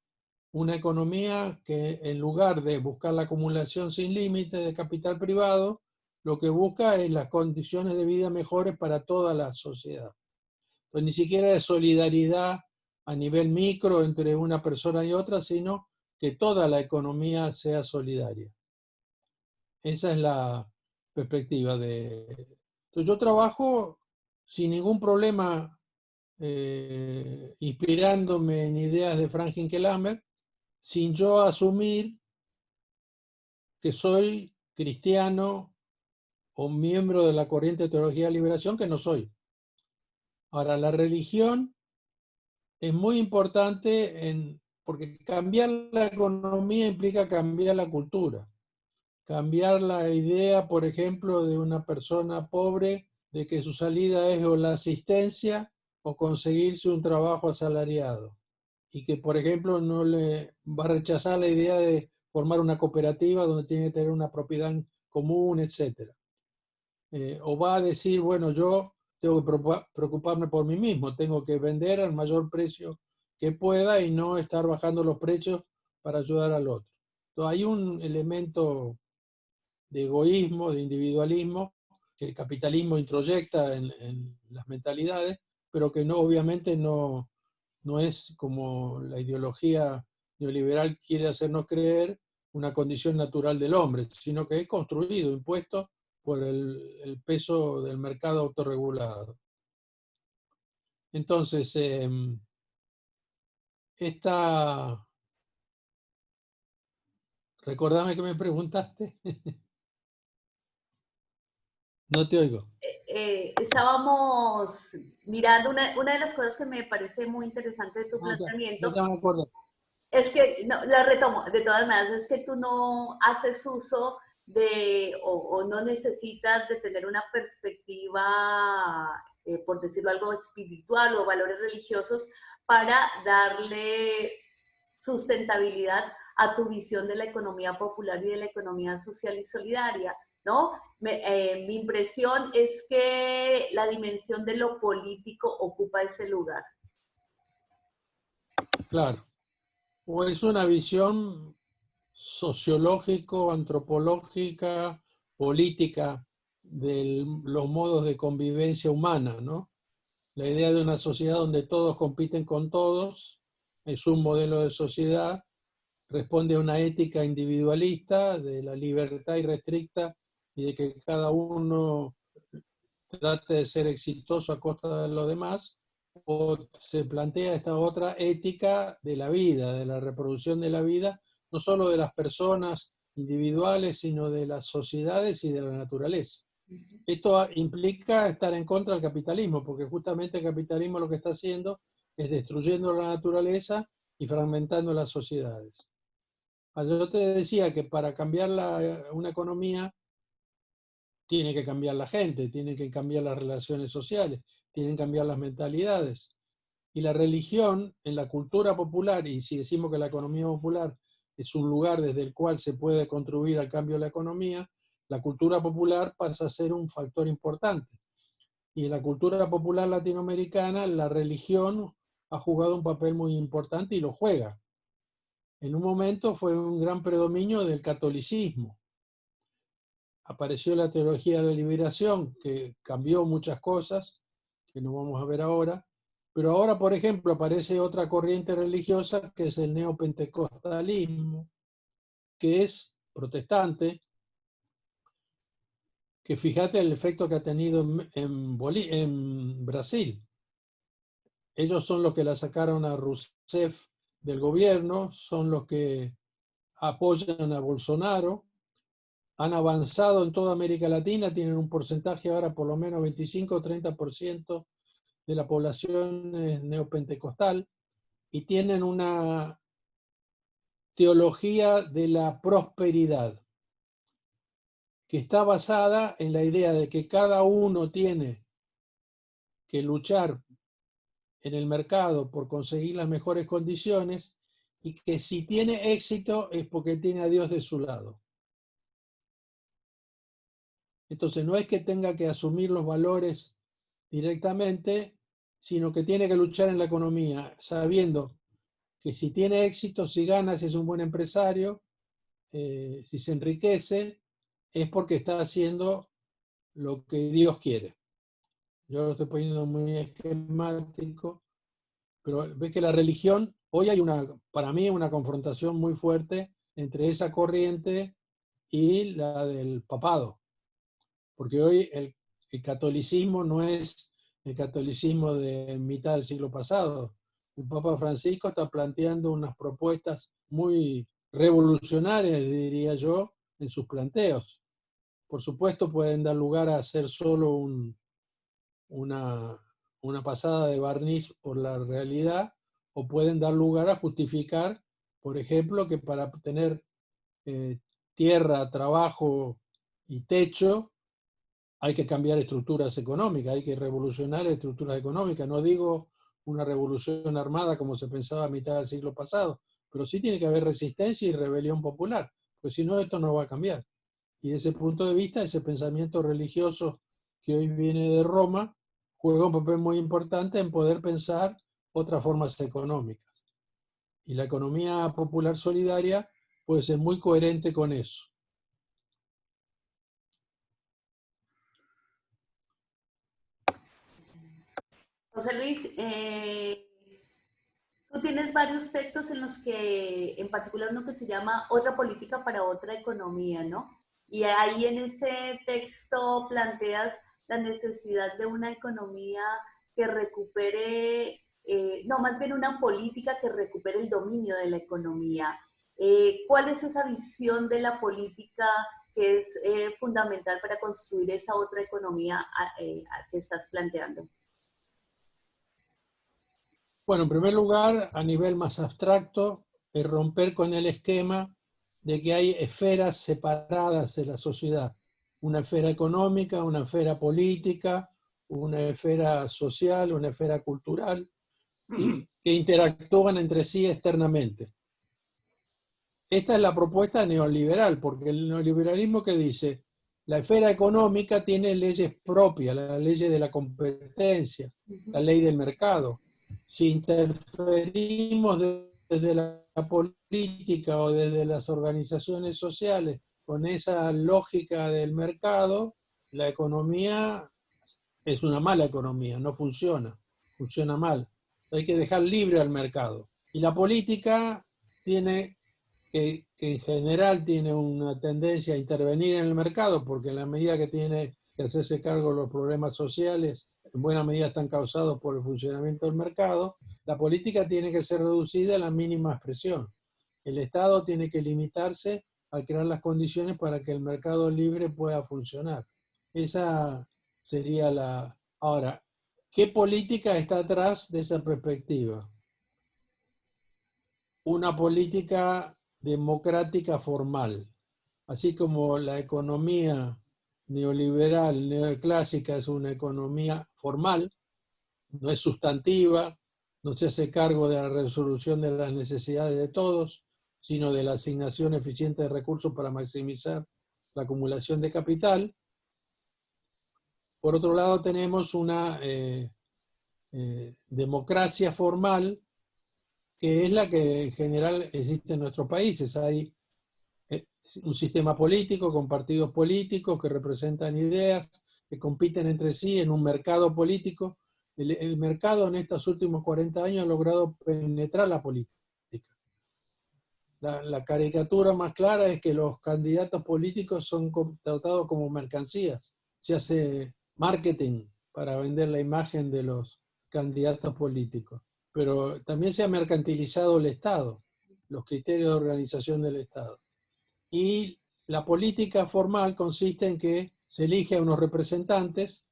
una economía que en lugar de buscar la acumulación sin límites de capital privado, lo que busca es las condiciones de vida mejores para toda la sociedad. Pues ni siquiera es solidaridad a nivel micro entre una persona y otra, sino que toda la economía sea solidaria. Esa es la perspectiva de... Entonces yo trabajo sin ningún problema inspirándome en ideas de Frank Hinkelhammer, sin yo asumir que soy cristiano o miembro de la corriente de teología de liberación, que no soy. Ahora, la religión es muy importante porque cambiar la economía implica cambiar la cultura. Cambiar la idea, por ejemplo, de una persona pobre de que su salida es o la asistencia o conseguirse un trabajo asalariado. Y que, por ejemplo, no le va a rechazar la idea de formar una cooperativa donde tiene que tener una propiedad común, etc. O va a decir, bueno, yo tengo que preocuparme por mí mismo, tengo que vender al mayor precio que pueda y no estar bajando los precios para ayudar al otro. Entonces hay un elemento de egoísmo, de individualismo, que el capitalismo introyecta en las mentalidades, pero que no, obviamente no es como la ideología neoliberal quiere hacernos creer una condición natural del hombre, sino que es construido, impuesto por el peso del mercado autorregulado. Entonces, recordame que me preguntaste. No te oigo. Estábamos mirando una de las cosas que me parece muy interesante de tu Ah, ya, planteamiento ya me acuerdo. es que, no, la retomo, de todas maneras, es que tú no haces uso o no necesitas de tener una perspectiva, por decirlo algo, espiritual o valores religiosos para darle sustentabilidad a tu visión de la economía popular y de la economía social y solidaria, ¿no? Mi impresión es que la dimensión de lo político ocupa ese lugar. Claro. O es una visión sociológico, antropológica, política de los modos de convivencia humana, ¿no? La idea de una sociedad donde todos compiten con todos es un modelo de sociedad, responde a una ética individualista de la libertad irrestricta y de que cada uno trate de ser exitoso a costa de los demás, o se plantea esta otra ética de la vida, de la reproducción de la vida, no solo de las personas individuales, sino de las sociedades y de la naturaleza. Esto implica estar en contra del capitalismo, porque justamente el capitalismo lo que está haciendo es destruyendo la naturaleza y fragmentando las sociedades. Yo te decía que para cambiar una economía tiene que cambiar la gente, tiene que cambiar las relaciones sociales, tienen que cambiar las mentalidades. Y la religión en la cultura popular, y si decimos que la economía popular es un lugar desde el cual se puede contribuir al cambio de la economía, la cultura popular pasa a ser un factor importante. Y en la cultura popular latinoamericana, la religión ha jugado un papel muy importante y lo juega. En un momento fue un gran predominio del catolicismo. Apareció la teología de la liberación, que cambió muchas cosas, que no vamos a ver ahora, pero ahora, por ejemplo, aparece otra corriente religiosa que es el neopentecostalismo, que es protestante, que fíjate el efecto que ha tenido en Brasil. Ellos son los que la sacaron a Rousseff del gobierno, son los que apoyan a Bolsonaro, han avanzado en toda América Latina, tienen un porcentaje ahora por lo menos 25 o 30% de la población neopentecostal y tienen una teología de la prosperidad que está basada en la idea de que cada uno tiene que luchar en el mercado por conseguir las mejores condiciones y que si tiene éxito es porque tiene a Dios de su lado. Entonces no es que tenga que asumir los valores directamente, sino que tiene que luchar en la economía, sabiendo que si tiene éxito, si gana, si es un buen empresario, si se enriquece, es porque está haciendo lo que Dios quiere. Yo lo estoy poniendo muy esquemático, pero ves que la religión, hoy hay para mí, una confrontación muy fuerte entre esa corriente y la del papado. Porque hoy el catolicismo no es el catolicismo de mitad del siglo pasado. El Papa Francisco está planteando unas propuestas muy revolucionarias, diría yo, en sus planteos. Por supuesto, pueden dar lugar a hacer solo una pasada de barniz por la realidad, o pueden dar lugar a justificar, por ejemplo, que para tener tierra, trabajo y techo, hay que cambiar estructuras económicas, hay que revolucionar estructuras económicas. No digo una revolución armada como se pensaba a mitad del siglo pasado, pero sí tiene que haber resistencia y rebelión popular, porque si no, esto no va a cambiar. Y desde ese punto de vista, ese pensamiento religioso que hoy viene de Roma juega un papel muy importante en poder pensar otras formas económicas. Y la economía popular solidaria puede ser muy coherente con eso. José Luis, tú tienes varios textos en los que, en particular uno que se llama Otra política para otra economía, ¿no? Y ahí en ese texto planteas la necesidad de una economía que recupere, no, más bien una política que recupere el dominio de la economía. ¿Cuál es esa visión de la política que es fundamental para construir esa otra economía que estás planteando? Bueno, en primer lugar, a nivel más abstracto, es romper con el esquema de que hay esferas separadas de la sociedad. Una esfera económica, una esfera política, una esfera social, una esfera cultural, que interactúan entre sí externamente. Esta es la propuesta neoliberal, porque el neoliberalismo que dice, la esfera económica tiene leyes propias, la ley de la competencia, la ley del mercado. Si interferimos desde la política o desde las organizaciones sociales con esa lógica del mercado, la economía es una mala economía, no funciona, funciona mal. Hay que dejar libre al mercado. Y la política tiene que en general tiene una tendencia a intervenir en el mercado, porque en la medida que tiene que hacerse cargo de los problemas sociales, en buena medida están causados por el funcionamiento del mercado, la política tiene que ser reducida a la mínima expresión. el Estado tiene que limitarse a crear las condiciones para que el mercado libre pueda funcionar. Esa sería la... Ahora, ¿qué política está atrás de esa perspectiva? Una política democrática formal. Así como la economía neoliberal, neoclásica es una economía formal, no es sustantiva, no se hace cargo de la resolución de las necesidades de todos, sino de la asignación eficiente de recursos para maximizar la acumulación de capital. Por otro lado, tenemos una democracia formal, que es la que en general existe en nuestros países. Hay un sistema político con partidos políticos que representan ideas, que compiten entre sí en un mercado político. El mercado en estos últimos 40 años ha logrado penetrar la política. La caricatura más clara es que los candidatos políticos son tratados como mercancías. Se hace marketing para vender la imagen de los candidatos políticos. Pero también se ha mercantilizado el Estado, los criterios de organización del Estado. Y la política formal consiste en que se elige a unos representantes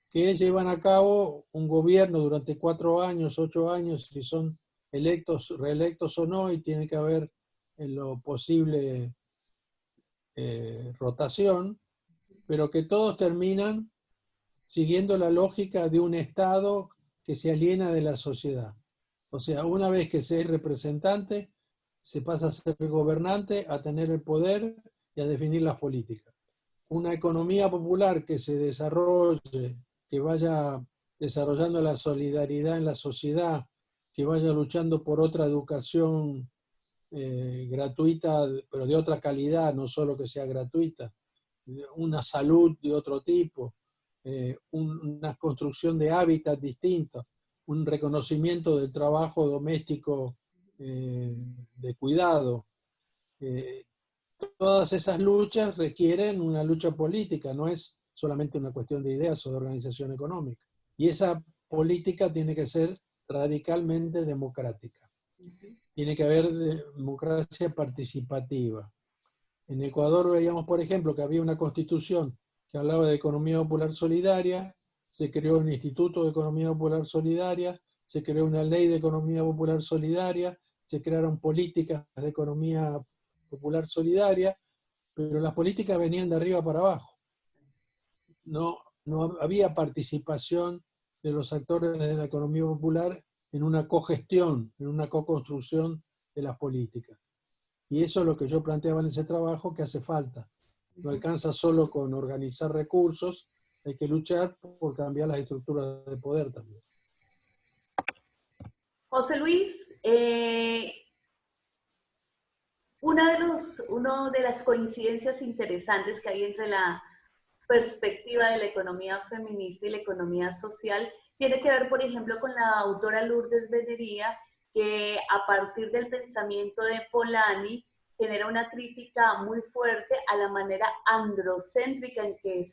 que llevan a cabo un gobierno durante 4 años, 8 años, si son electos, reelectos o no, y tiene que haber en lo posible rotación, pero que todos terminan siguiendo la lógica de un Estado que se aliena de la sociedad. O sea, una vez que se es representante, se pasa a ser gobernante, a tener el poder y a definir las políticas. Una economía popular que se desarrolle, que vaya desarrollando la solidaridad en la sociedad, que vaya luchando por otra educación gratuita, pero de otra calidad, no solo que sea gratuita, una salud de otro tipo, una construcción de hábitats distintos, un reconocimiento del trabajo doméstico de cuidado. Todas esas luchas requieren una lucha política, no es solamente una cuestión de ideas o de organización económica. Y esa política tiene que ser radicalmente democrática. Tiene que haber democracia participativa. En Ecuador veíamos, por ejemplo, que había una constitución que hablaba de economía popular solidaria, se creó un instituto de economía popular solidaria, se creó una ley de economía popular solidaria, se crearon políticas de economía popular solidaria, pero las políticas venían de arriba para abajo. No había participación de los actores de la economía popular en una cogestión, en una co-construcción de las políticas. Y eso es lo que yo planteaba en ese trabajo, que hace falta. No alcanza solo con organizar recursos, hay que luchar por cambiar las estructuras de poder también. José Luis, una de las coincidencias interesantes que hay entre la perspectiva de la economía feminista y la economía social tiene que ver, por ejemplo, con la autora Lourdes Benería, que a partir del pensamiento de Polanyi genera una crítica muy fuerte a la manera androcéntrica en que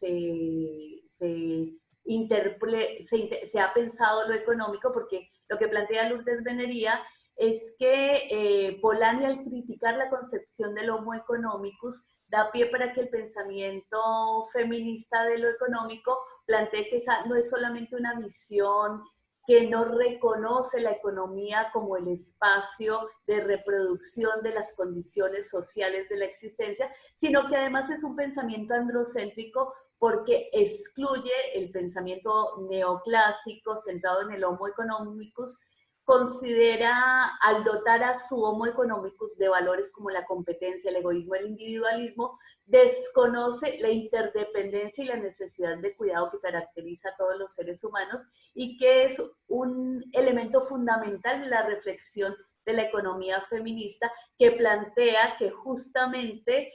se ha pensado lo económico, porque lo que plantea Lourdes Benería es que Polanyi, al criticar la concepción del homo economicus, da pie para que el pensamiento feminista de lo económico plantee que esa no es solamente una visión que no reconoce la economía como el espacio de reproducción de las condiciones sociales de la existencia, sino que además es un pensamiento androcéntrico porque excluye el pensamiento neoclásico centrado en el homo economicus. Considera, al dotar a su homo economicus de valores como la competencia, el egoísmo, el individualismo, desconoce la interdependencia y la necesidad de cuidado que caracteriza a todos los seres humanos y que es un elemento fundamental de la reflexión de la economía feminista, que plantea que justamente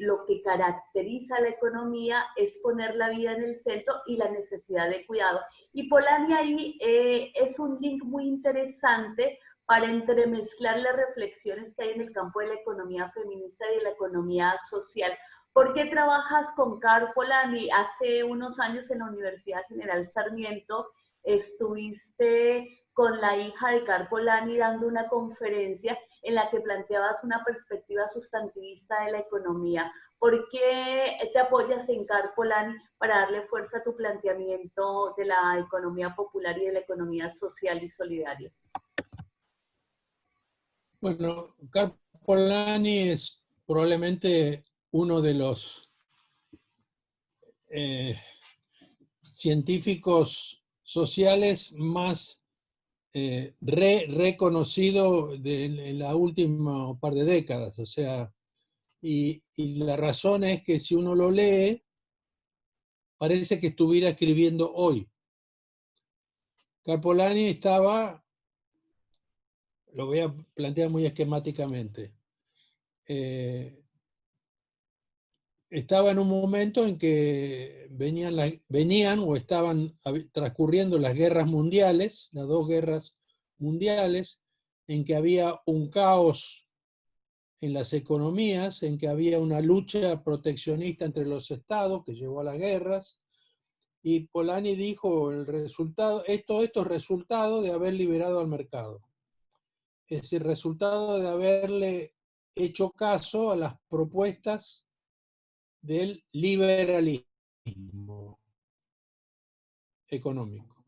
lo que caracteriza a la economía es poner la vida en el centro y la necesidad de cuidado. Y Polanyi ahí es un link muy interesante para entremezclar las reflexiones que hay en el campo de la economía feminista y de la economía social. ¿Por qué trabajas con Karl Polanyi? Hace unos años en la Universidad General Sarmiento estuviste con la hija de Karl Polanyi dando una conferencia en la que planteabas una perspectiva sustantivista de la economía. ¿Por qué te apoyas en Karl Polanyi para darle fuerza a tu planteamiento de la economía popular y de la economía social y solidaria? Bueno, Karl Polanyi es probablemente uno de los científicos sociales más reconocido en la última par de décadas. O sea, y la razón es que si uno lo lee, parece que estuviera escribiendo hoy. Karl Polanyi estaba, lo voy a plantear muy esquemáticamente, estaba en un momento en que venían o estaban transcurriendo las guerras mundiales, las dos guerras mundiales, en que había un caos en las economías, en que había una lucha proteccionista entre los estados que llevó a las guerras, y Polanyi dijo, el resultado, esto es resultado de haber liberado al mercado. Es decir, resultado de haberle hecho caso a las propuestas del liberalismo económico.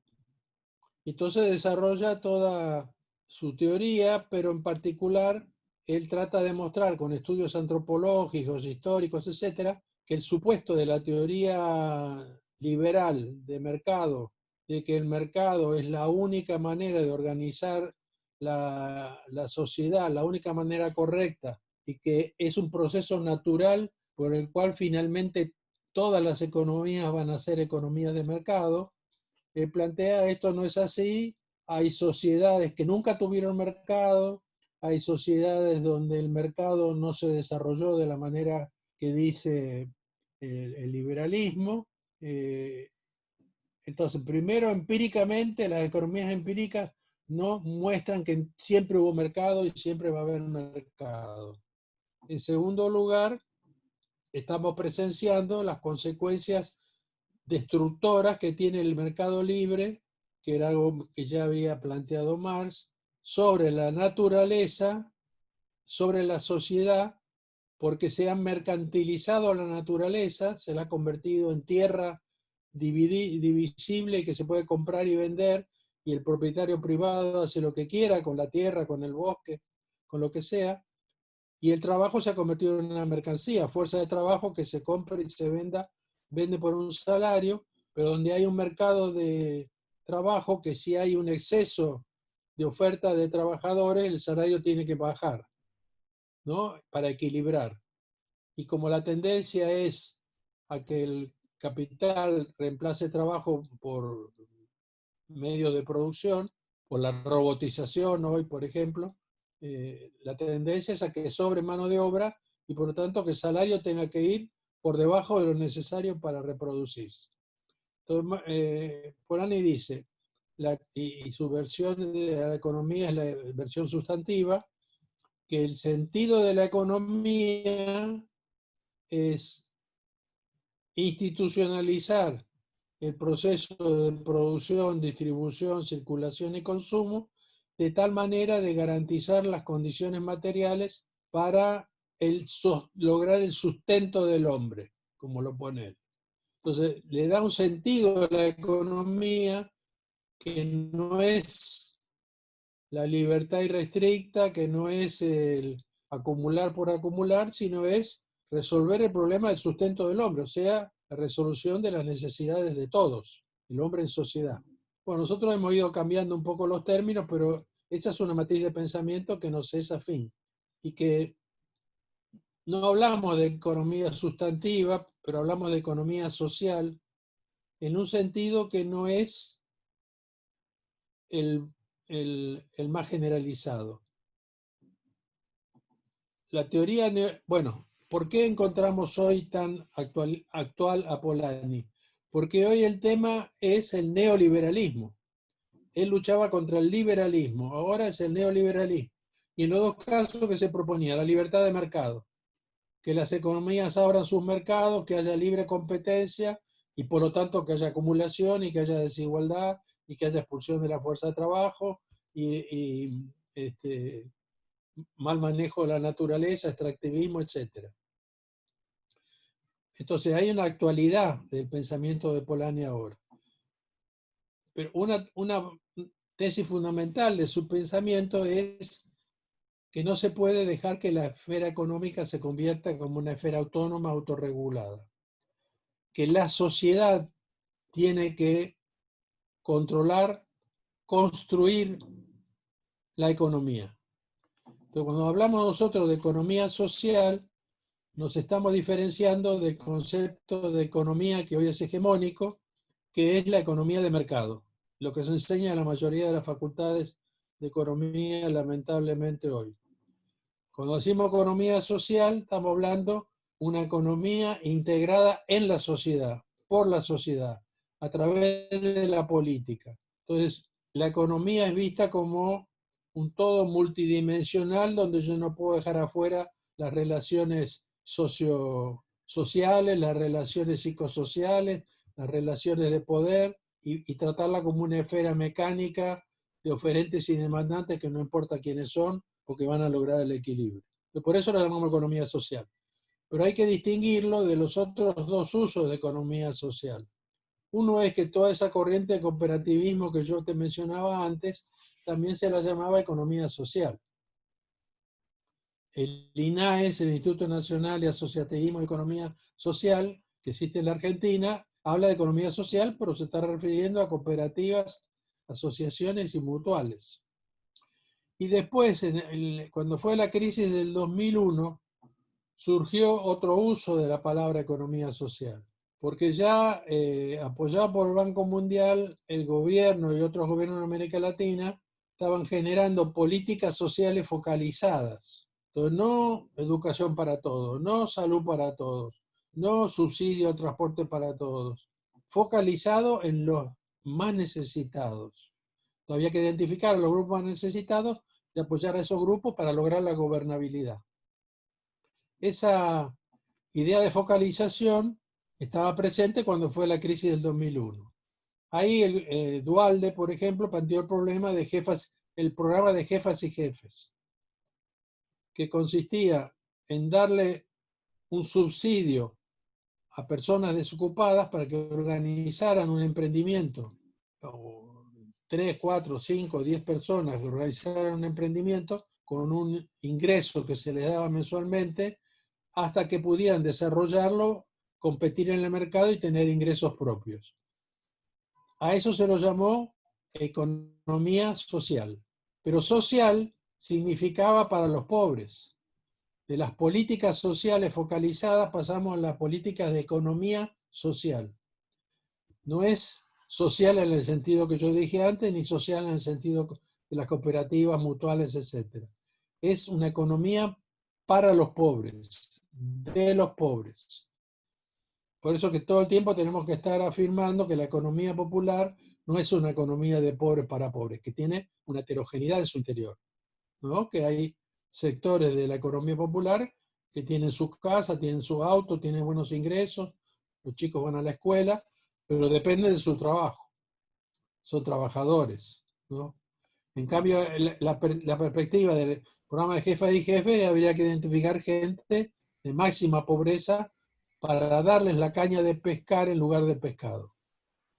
Entonces desarrolla toda su teoría, pero en particular él trata de mostrar con estudios antropológicos, históricos, etcétera, que el supuesto de la teoría liberal de mercado, de que el mercado es la única manera de organizar la sociedad, la única manera correcta, y que es un proceso natural por el cual finalmente todas las economías van a ser economías de mercado, plantea esto no es así, hay sociedades que nunca tuvieron mercado, hay sociedades donde el mercado no se desarrolló de la manera que dice el liberalismo. Entonces, primero, empíricamente, las economías empíricas no muestran que siempre hubo mercado y siempre va a haber mercado. En segundo lugar, estamos presenciando las consecuencias destructoras que tiene el mercado libre, que era algo que ya había planteado Marx, sobre la naturaleza, sobre la sociedad, porque se ha mercantilizado la naturaleza, se la ha convertido en tierra divisible que se puede comprar y vender, y el propietario privado hace lo que quiera con la tierra, con el bosque, con lo que sea, y el trabajo se ha convertido en una mercancía, fuerza de trabajo que se compra y se vende por un salario, pero donde hay un mercado de trabajo que si hay un exceso de oferta de trabajadores, el salario tiene que bajar, ¿no? Para equilibrar. Y como la tendencia es a que el capital reemplace trabajo por medio de producción, por la robotización hoy, por ejemplo, la tendencia es a que sobre mano de obra y por lo tanto que el salario tenga que ir por debajo de lo necesario para reproducirse. Entonces, Polanyi dice, y su versión de la economía es la versión sustantiva, que el sentido de la economía es institucionalizar el proceso de producción, distribución, circulación y consumo, de tal manera de garantizar las condiciones materiales para lograr el sustento del hombre, como lo pone él. Entonces, le da un sentido a la economía que no es la libertad irrestricta, que no es el acumular por acumular, sino es resolver el problema del sustento del hombre, o sea, la resolución de las necesidades de todos, el hombre en sociedad. Bueno, nosotros hemos ido cambiando un poco los términos, pero esa es una matriz de pensamiento que nos es afín y que no hablamos de economía sustantiva, pero hablamos de economía social en un sentido que no es el más generalizado. La teoría, bueno, ¿por qué encontramos hoy tan actual a Polanyi? Porque hoy el tema es el neoliberalismo. Él luchaba contra el liberalismo, ahora es el neoliberalismo. Y en los dos casos que se proponía, la libertad de mercado, que las economías abran sus mercados, que haya libre competencia y por lo tanto que haya acumulación y que haya desigualdad y que haya expulsión de la fuerza de trabajo y mal manejo de la naturaleza, extractivismo, etc. Entonces hay una actualidad del pensamiento de Polanyi ahora. Pero una tesis fundamental de su pensamiento es que no se puede dejar que la esfera económica se convierta como una esfera autónoma, autorregulada. Que la sociedad tiene que controlar, construir la economía. Entonces, cuando hablamos nosotros de economía social, nos estamos diferenciando del concepto de economía que hoy es hegemónico, que es la economía de mercado, lo que se enseña en la mayoría de las facultades de economía, lamentablemente hoy. Cuando decimos economía social, estamos hablando de una economía integrada en la sociedad, por la sociedad, a través de la política. Entonces, la economía es vista como un todo multidimensional donde yo no puedo dejar afuera las relaciones sociales, las relaciones psicosociales, las relaciones de poder y tratarla como una esfera mecánica de oferentes y demandantes que no importa quiénes son, porque van a lograr el equilibrio. Por eso lo llamamos economía social. Pero hay que distinguirlo de los otros dos usos de economía social. Uno es que toda esa corriente de cooperativismo que yo te mencionaba antes, también se la llamaba economía social. El INAES, el Instituto Nacional de Asociativismo y Economía Social, que existe en la Argentina, habla de economía social, pero se está refiriendo a cooperativas, asociaciones y mutuales. Y después, cuando fue la crisis del 2001, surgió otro uso de la palabra economía social, porque ya apoyado por el Banco Mundial, el gobierno y otros gobiernos de América Latina estaban generando políticas sociales focalizadas. Entonces, no educación para todos, no salud para todos, no subsidio al transporte para todos, focalizado en los más necesitados. Había que identificar a los grupos más necesitados y apoyar a esos grupos para lograr la gobernabilidad. Esa idea de focalización estaba presente cuando fue la crisis del 2001. Ahí Duhalde, por ejemplo, planteó el problema de el programa de jefas y jefes, que consistía en darle un subsidio a personas desocupadas para que organizaran un emprendimiento, o 3, 4, 5, 10 personas que organizaran un emprendimiento con un ingreso que se les daba mensualmente hasta que pudieran desarrollarlo, competir en el mercado y tener ingresos propios. A eso se lo llamó economía social. Pero social significaba para los pobres. De las políticas sociales focalizadas pasamos a las políticas de economía social. No es social en el sentido que yo dije antes, ni social en el sentido de las cooperativas, mutuales, etc. Es una economía para los pobres, de los pobres. Por eso que todo el tiempo tenemos que estar afirmando que la economía popular no es una economía de pobres para pobres, que tiene una heterogeneidad en su interior, ¿no? Que hay sectores de la economía popular que tienen sus casas, tienen su auto, tienen buenos ingresos, los chicos van a la escuela, pero depende de su trabajo. Son trabajadores, ¿no? En cambio, la perspectiva del programa de jefas y jefes habría que identificar gente de máxima pobreza para darles la caña de pescar en lugar de pescado.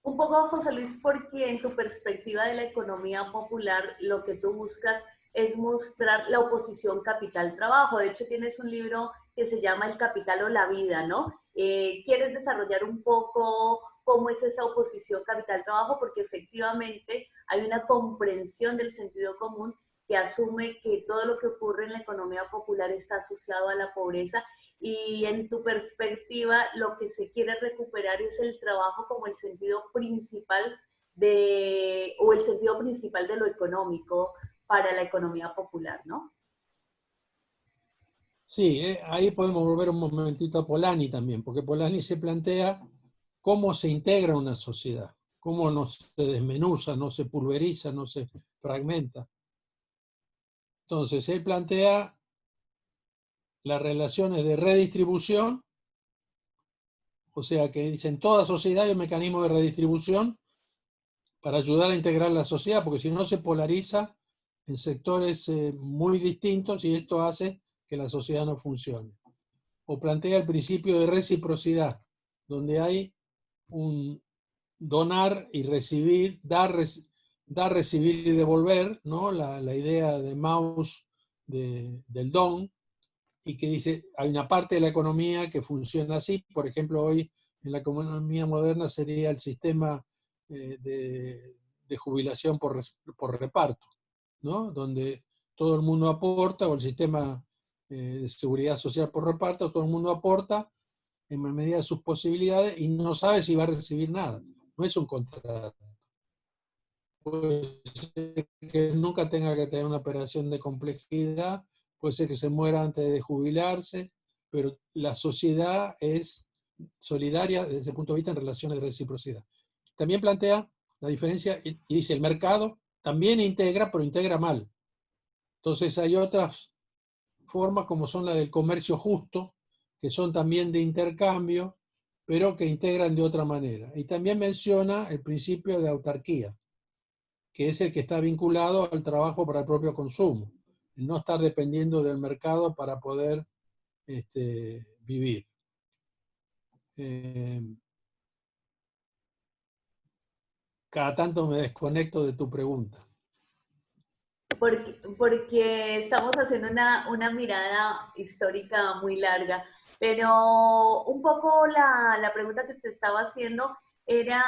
Un poco, José Luis, porque en tu perspectiva de la economía popular, lo que tú buscas es mostrar la oposición capital-trabajo. De hecho, tienes un libro que se llama El capital o la vida, ¿no? ¿Quieres desarrollar un poco cómo es esa oposición capital-trabajo? Porque efectivamente hay una comprensión del sentido común que asume que todo lo que ocurre en la economía popular está asociado a la pobreza y en tu perspectiva lo que se quiere recuperar es el trabajo como el sentido principal o el sentido principal de lo económico para la economía popular, ¿no? Sí, ahí podemos volver un momentito a Polanyi también, porque Polanyi se plantea cómo se integra una sociedad, cómo no se desmenuza, no se pulveriza, no se fragmenta. Entonces, él plantea las relaciones de redistribución, o sea que dice, en toda sociedad hay un mecanismo de redistribución para ayudar a integrar la sociedad, porque si no se polariza en sectores muy distintos y esto hace que la sociedad no funcione. O plantea el principio de reciprocidad, donde hay un donar y recibir, dar, recibir y devolver, ¿no? La idea de Mauss del don, y que dice, hay una parte de la economía que funciona así, por ejemplo, hoy en la economía moderna sería el sistema de jubilación por reparto, ¿no? Donde todo el mundo aporta, o el sistema de seguridad social por reparto, todo el mundo aporta en medida de sus posibilidades y no sabe si va a recibir nada. No es un contrato. Puede ser que nunca tenga que tener una operación de complejidad, puede ser que se muera antes de jubilarse, pero la sociedad es solidaria desde ese punto de vista en relaciones de reciprocidad. También plantea la diferencia y dice, el mercado también integra, pero integra mal. Entonces hay otras formas como son las del comercio justo, que son también de intercambio, pero que integran de otra manera. Y también menciona el principio de autarquía, que es el que está vinculado al trabajo para el propio consumo, el no estar dependiendo del mercado para poder vivir. Cada tanto me desconecto de tu pregunta. Porque estamos haciendo una mirada histórica muy larga, pero un poco la pregunta que te estaba haciendo era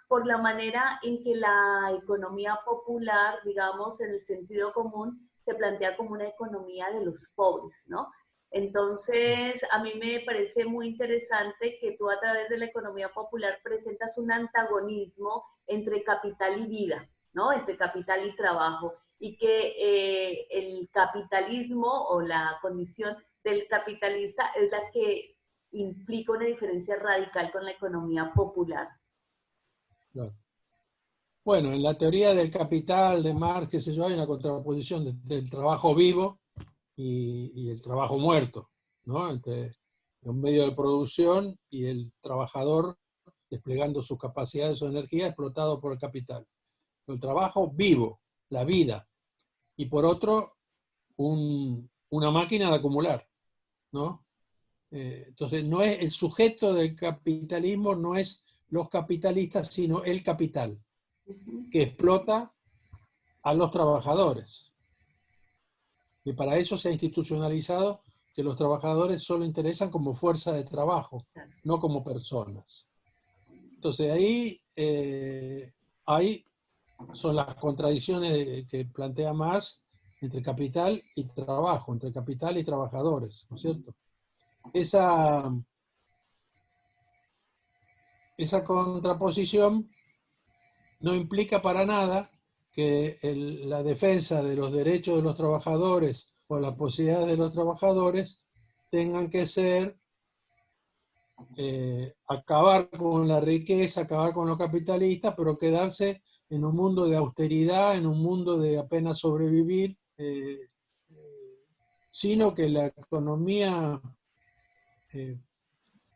por la manera en que la economía popular, digamos, en el sentido común, se plantea como una economía de los pobres, ¿no? Entonces, a mí me parece muy interesante que tú a través de la economía popular presentas un antagonismo entre capital y vida, ¿no? Entre capital y trabajo, y que el capitalismo o la condición del capitalista es la que implica una diferencia radical con la economía popular. Claro. Bueno, en la teoría del capital de Marx, qué sé yo, hay una contraposición del trabajo vivo y el trabajo muerto, ¿no? Entre un medio de producción y el trabajador desplegando sus capacidades o energía explotado por el capital. El trabajo vivo, la vida, y por otro, una máquina de acumular, ¿no? Entonces, no es el sujeto del capitalismo, no es los capitalistas, sino el capital, que explota a los trabajadores. Y para eso se ha institucionalizado que los trabajadores solo interesan como fuerza de trabajo, no como personas. Entonces ahí son las contradicciones que plantea Marx entre capital y trabajo, entre capital y trabajadores, ¿no es cierto? Esa contraposición no implica para nada que la defensa de los derechos de los trabajadores o las posibilidades de los trabajadores tengan que ser acabar con la riqueza, acabar con los capitalistas, pero quedarse en un mundo de austeridad, en un mundo de apenas sobrevivir, sino que la economía,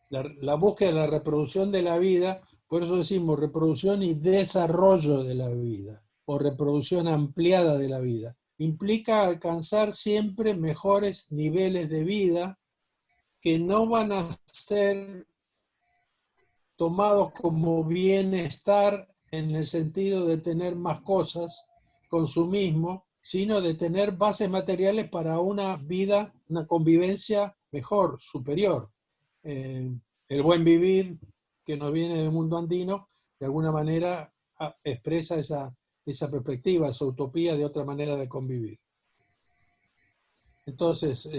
la búsqueda de la reproducción de la vida, por eso decimos reproducción y desarrollo de la vida, o reproducción ampliada de la vida, implica alcanzar siempre mejores niveles de vida que no van a ser tomados como bienestar en el sentido de tener más cosas, consumismo, sino de tener bases materiales para una vida, una convivencia mejor, superior. El buen vivir que nos viene del mundo andino, de alguna manera expresa esa perspectiva, esa utopía de otra manera de convivir. Entonces,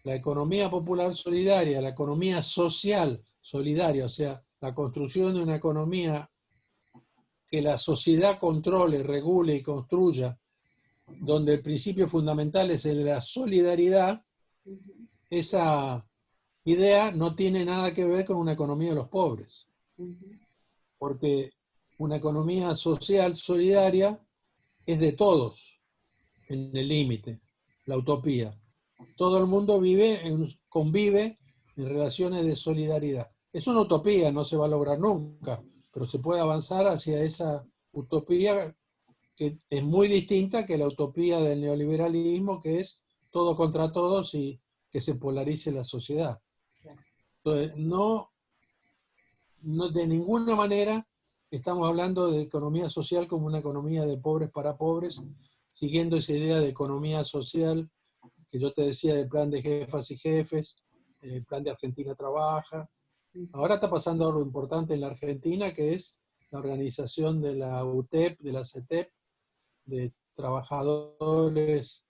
la economía popular solidaria, la economía social solidaria, o sea, la construcción de una economía que la sociedad controle, regule y construya, donde el principio fundamental es el de la solidaridad, esa idea no tiene nada que ver con una economía de los pobres. Porque una economía social solidaria es de todos en el límite, la utopía. Todo el mundo convive en relaciones de solidaridad. Es una utopía, no se va a lograr nunca, pero se puede avanzar hacia esa utopía que es muy distinta que la utopía del neoliberalismo, que es todo contra todos y que se polarice la sociedad. Entonces, de ninguna manera estamos hablando de economía social como una economía de pobres para pobres, siguiendo esa idea de economía social que yo te decía del plan de jefas y jefes, el plan de Argentina Trabaja. Ahora está pasando algo importante en la Argentina, que es la organización de la UTEP, de la CETEP, de trabajadores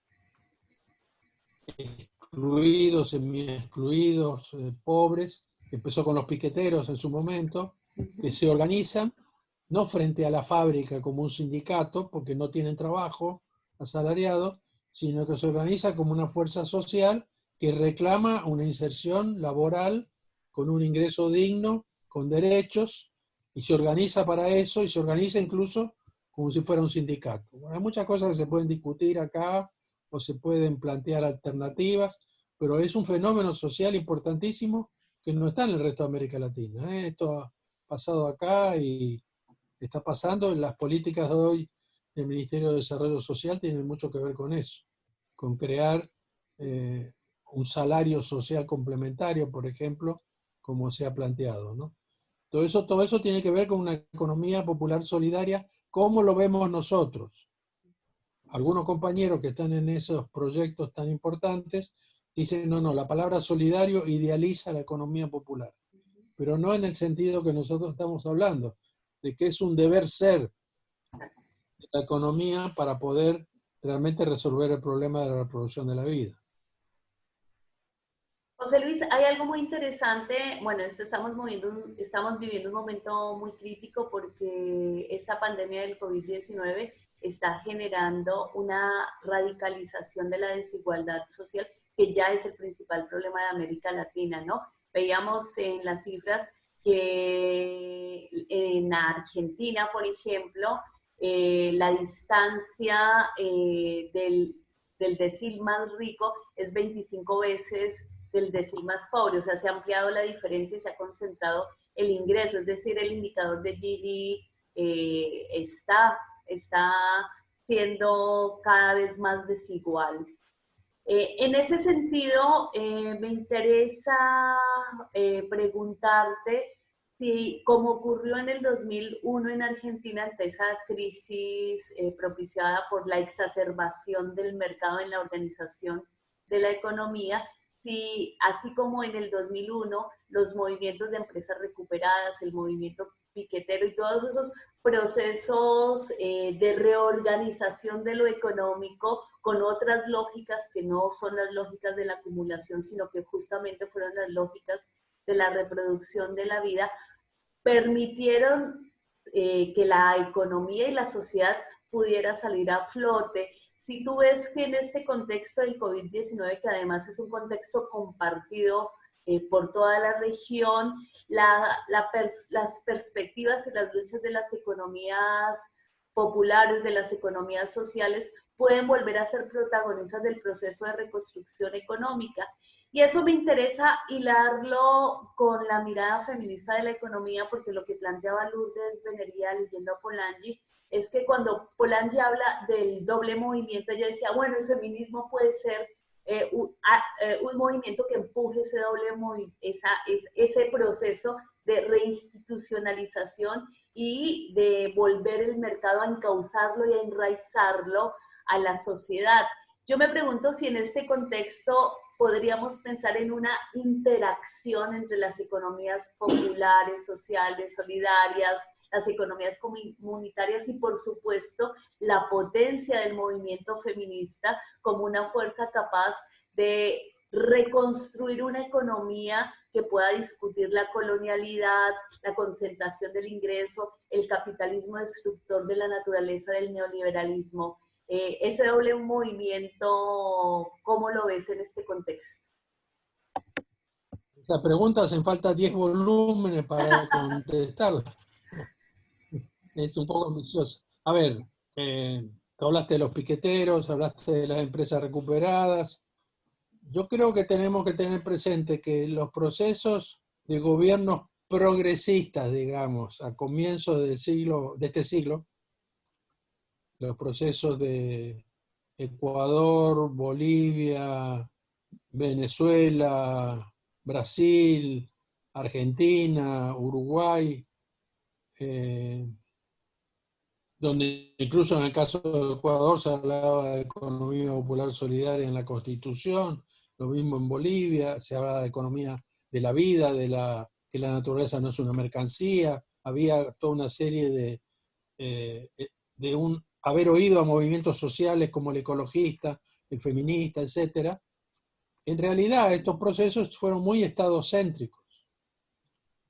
excluidos, semi-excluidos, pobres, que empezó con los piqueteros en su momento, que se organizan, no frente a la fábrica como un sindicato, porque no tienen trabajo asalariado, sino que se organiza como una fuerza social que reclama una inserción laboral con un ingreso digno, con derechos, y se organiza para eso, y se organiza incluso como si fuera un sindicato. Bueno, hay muchas cosas que se pueden discutir acá, o se pueden plantear alternativas, pero es un fenómeno social importantísimo que no está en el resto de América Latina. Esto ha pasado acá y está pasando. En las políticas de hoy del Ministerio de Desarrollo Social tienen mucho que ver con eso, con crear un salario social complementario, por ejemplo, como se ha planteado, ¿no? Todo eso tiene que ver con una economía popular solidaria, como lo vemos nosotros. Algunos compañeros que están en esos proyectos tan importantes dicen, no, la palabra solidario idealiza la economía popular, pero no en el sentido que nosotros estamos hablando, de que es un deber ser de la economía para poder realmente resolver el problema de la reproducción de la vida. José Luis, hay algo muy interesante, bueno, estamos viviendo un momento muy crítico porque esta pandemia del COVID-19 está generando una radicalización de la desigualdad social que ya es el principal problema de América Latina, ¿no? Veíamos en las cifras que en Argentina, por ejemplo, la distancia del decil más rico es 25 veces del decil más pobre, o sea, se ha ampliado la diferencia y se ha concentrado el ingreso, es decir, el indicador de Gini está siendo cada vez más desigual. En ese sentido, me interesa preguntarte si, como ocurrió en el 2001 en Argentina, ante esa crisis propiciada por la exacerbación del mercado en la organización de la economía, si así como en el 2001, los movimientos de empresas recuperadas, el movimiento piquetero y todos esos procesos de reorganización de lo económico con otras lógicas que no son las lógicas de la acumulación, sino que justamente fueron las lógicas de la reproducción de la vida, permitieron que la economía y la sociedad pudiera salir a flote. Si tú ves que en este contexto del COVID-19, que además es un contexto compartido por toda la región, las perspectivas y las luchas de las economías populares, de las economías sociales, pueden volver a ser protagonistas del proceso de reconstrucción económica. Y eso me interesa hilarlo con la mirada feminista de la economía, porque lo que planteaba Lourdes Benería leyendo a Polanyi es que cuando Polanyi habla del doble movimiento, ella decía, bueno, el feminismo puede ser un movimiento que empuje ese ese proceso de reinstitucionalización y de volver el mercado a encauzarlo y a enraizarlo a la sociedad. Yo me pregunto si en este contexto podríamos pensar en una interacción entre las economías populares, sociales, solidarias, las economías comunitarias y, por supuesto, la potencia del movimiento feminista como una fuerza capaz de reconstruir una economía que pueda discutir la colonialidad, la concentración del ingreso, el capitalismo destructor de la naturaleza del neoliberalismo. Ese doble movimiento, ¿cómo lo ves en este contexto? Esa pregunta hacen falta 10 volúmenes para contestarla. Es un poco ambiciosa. A ver, hablaste de los piqueteros, hablaste de las empresas recuperadas. Yo creo que tenemos que tener presente que los procesos de gobiernos progresistas, digamos, a comienzos de este siglo, los procesos de Ecuador, Bolivia, Venezuela, Brasil, Argentina, Uruguay, donde incluso en el caso de Ecuador se hablaba de economía popular solidaria en la Constitución, lo mismo en Bolivia, se hablaba de economía de la vida, que la naturaleza no es una mercancía, había toda una serie de haber oído a movimientos sociales como el ecologista, el feminista, etcétera. En realidad estos procesos fueron muy estadocéntricos.